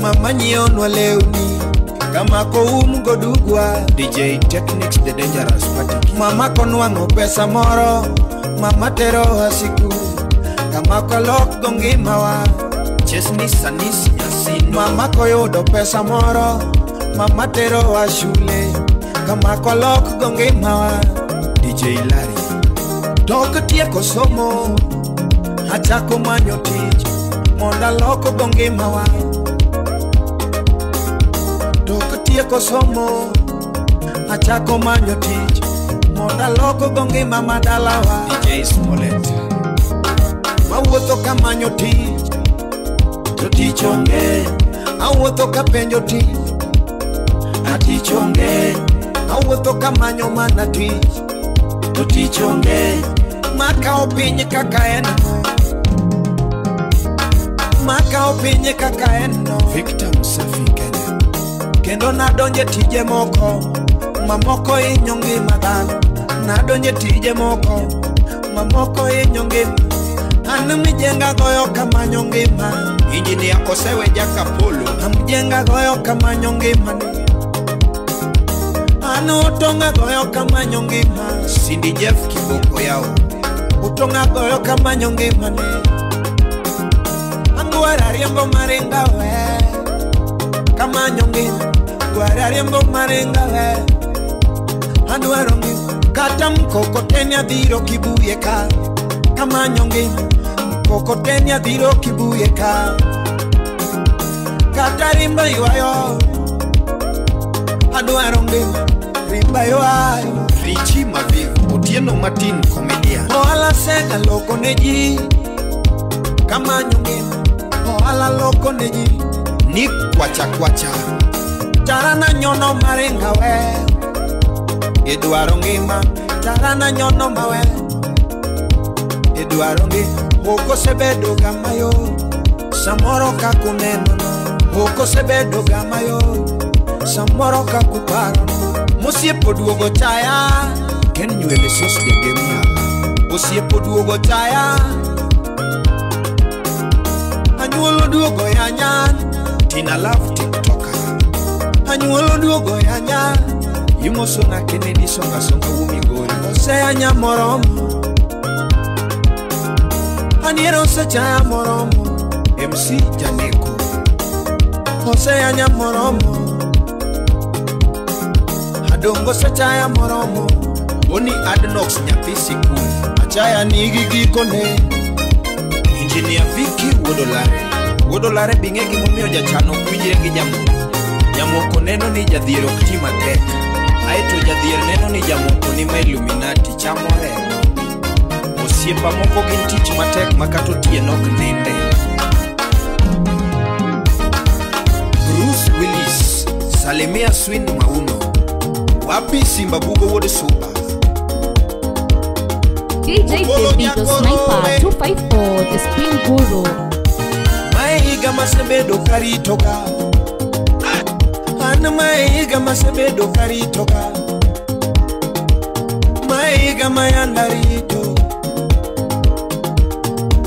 Speaker 2: Mama nyionwa leuni Kama ko godugwa DJ Techniques the Dangerous Party Mama konwango pesa moro Mama tero hasiku Kama ko lok gongi mawa Chesni sanis nyasino Mama koyondo pesa moro Mama tero wa shule Kama ko lok gongi mawa DJ Larry Tok tieko somo Achako manyo tich Monda loko gongi mawa Tok tieko somo Achako manyo tich Monda loko gongi mama dalawa DJ Smollett Mawuotho ka manyo tich To tich onge Awuotho ka penjo tich mana tich onge. Awuotho kamanyo mana tich, to tich onge. Makao piny kaka en, makao piny kaka en no. Victor Musafi Kenya. Kendo nadonje tije moko, mamoko hinyo ngima dhano. Nadonje tije moko, mamoko hinyo ngima. Anu mijenga goyo kamanyo ngima. Injinia Osewe Jakapolo. Amjenga goyo kamanyo ngima. Anu utonga goyo kamanyo ngima. Cindy Jeff Kiboko yao. Utonga goyo kamanyo ngima. Anguara riembo maringa we. Kamanyo ngima. Anguara riembo maringa we. Anduaro ngima. Kata mkokoteni adhiro kibuye ka. Kamanyo ngima. Mkokoteni adhiro kibuye ka. Kata rimba yuayo. Anduaro ngima. Rimba yuayo. Richi Mavivu. Otieno Martin Komedia. Ohala sega loko neji. Kamanyo ngima. Ohala loko neji. Nick Kwacha Kwacha. Tarana nyono marenga we. Eduaro ngima. Tarana nyono mawe. Eduaro ngima. Oko sebedo gamayo. Samoro kakuneno no. Oko sebedo gamayo. Samoro kakuparo no. Musiepo duogo chaya. Ken nywele sos degemia. Musiepo duogo chaya. Anyuolo duogo yanyan. Tina Love TikToker. Anyuolo duogo yanyan. Yumoso na Kennedy songa songa umigori. Ose anya moromo. Aniero se chaya moromo. MC Janeko. Ose anya moromo. Adongo se chaya moromo. Oni Adnox nyapisi kuli. Achaya nigi gikone. Engineer Vicky Wodolare. Wodolare bingegi mumio jachano kwijegi Jamoko neno ni jadhiero ktima tek. Aeto jadhier neno ni jamoko ni ma Illuminati chamo remo. Osiepa moko gin tich matek makato tie nok ninde. Bruce Willis, Salemia Swin Mauno. Wapi Simba Bugo Wode Super.
Speaker 4: DJ Davido Sniper 254, the Spring Guru.
Speaker 2: Maiga masebedo karitoga. Ana maiga masebedo karitoga. Maiga mayandarito.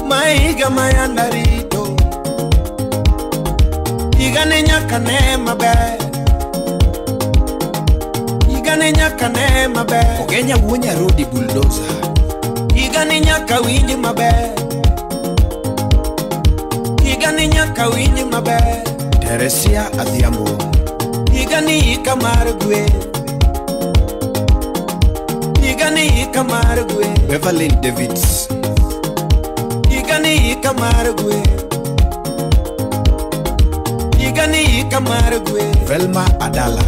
Speaker 2: Maiga mayandarito. Igane nyaka ne mabe. Igane nyaka ne mabe. Ogenya wunya rodi bulldozer. Igane nyaka winji mabe. Igane nyaka winji mabe. Teresia Adhiambo. Igani kamar gwe. Igani kamar gwe. Beverly Davids. Igani kamar gwe. Igani kamar gwe. Velma Adala.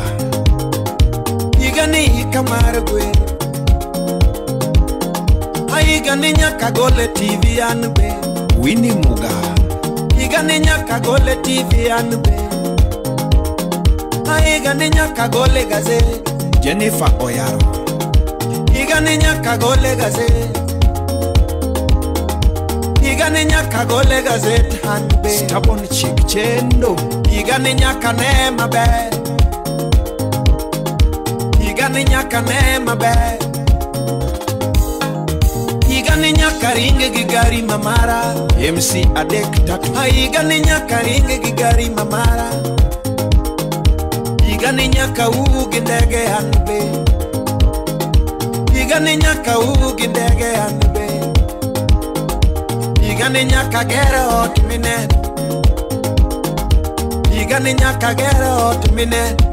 Speaker 2: Igani kamar gwe. Igani nyaka gole TV anbe. Winnie Muga. Igani nyaka gole TV anbe. Igani nyaka gole gazette. Jennifer Oyaro. Igani nyaka gole gazette. Igani nyaka gole gazette hanbe. Stubborn chick chendo. Igani nyaka ne mabe. Igani nyaka ne mabe. Igani nyaka ringe gigari mamara. MC Adek Tatu. Igani nyaka ringe gigari mamara. Igani nyaka ugi ndege hanbe. Igani nyaka ugi ndege hanbe. Igani nyaka gera hot minute. Igani nyaka gera hot minute.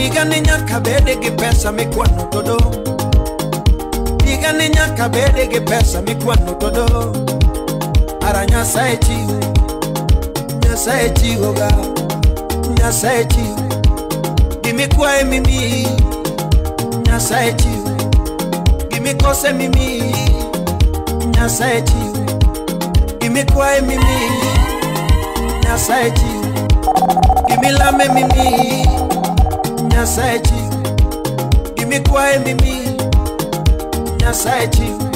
Speaker 2: Igani nyaka bede gi pesa mikwano todo. Igani nyaka bede gi pesa mikwano todo. Ara Nyasaye chiwo. Nyasaye chiwo ga. Nyasaye chiwo. Gimikwae mimi. Nyasaye chiwo. Gimikose mimi. Nyasaye chiwo. Gimikwae mimi. Nyasaye chiwo. Gimilame mimi Nyasaye chief Gimikwae mimi Nyasaye chief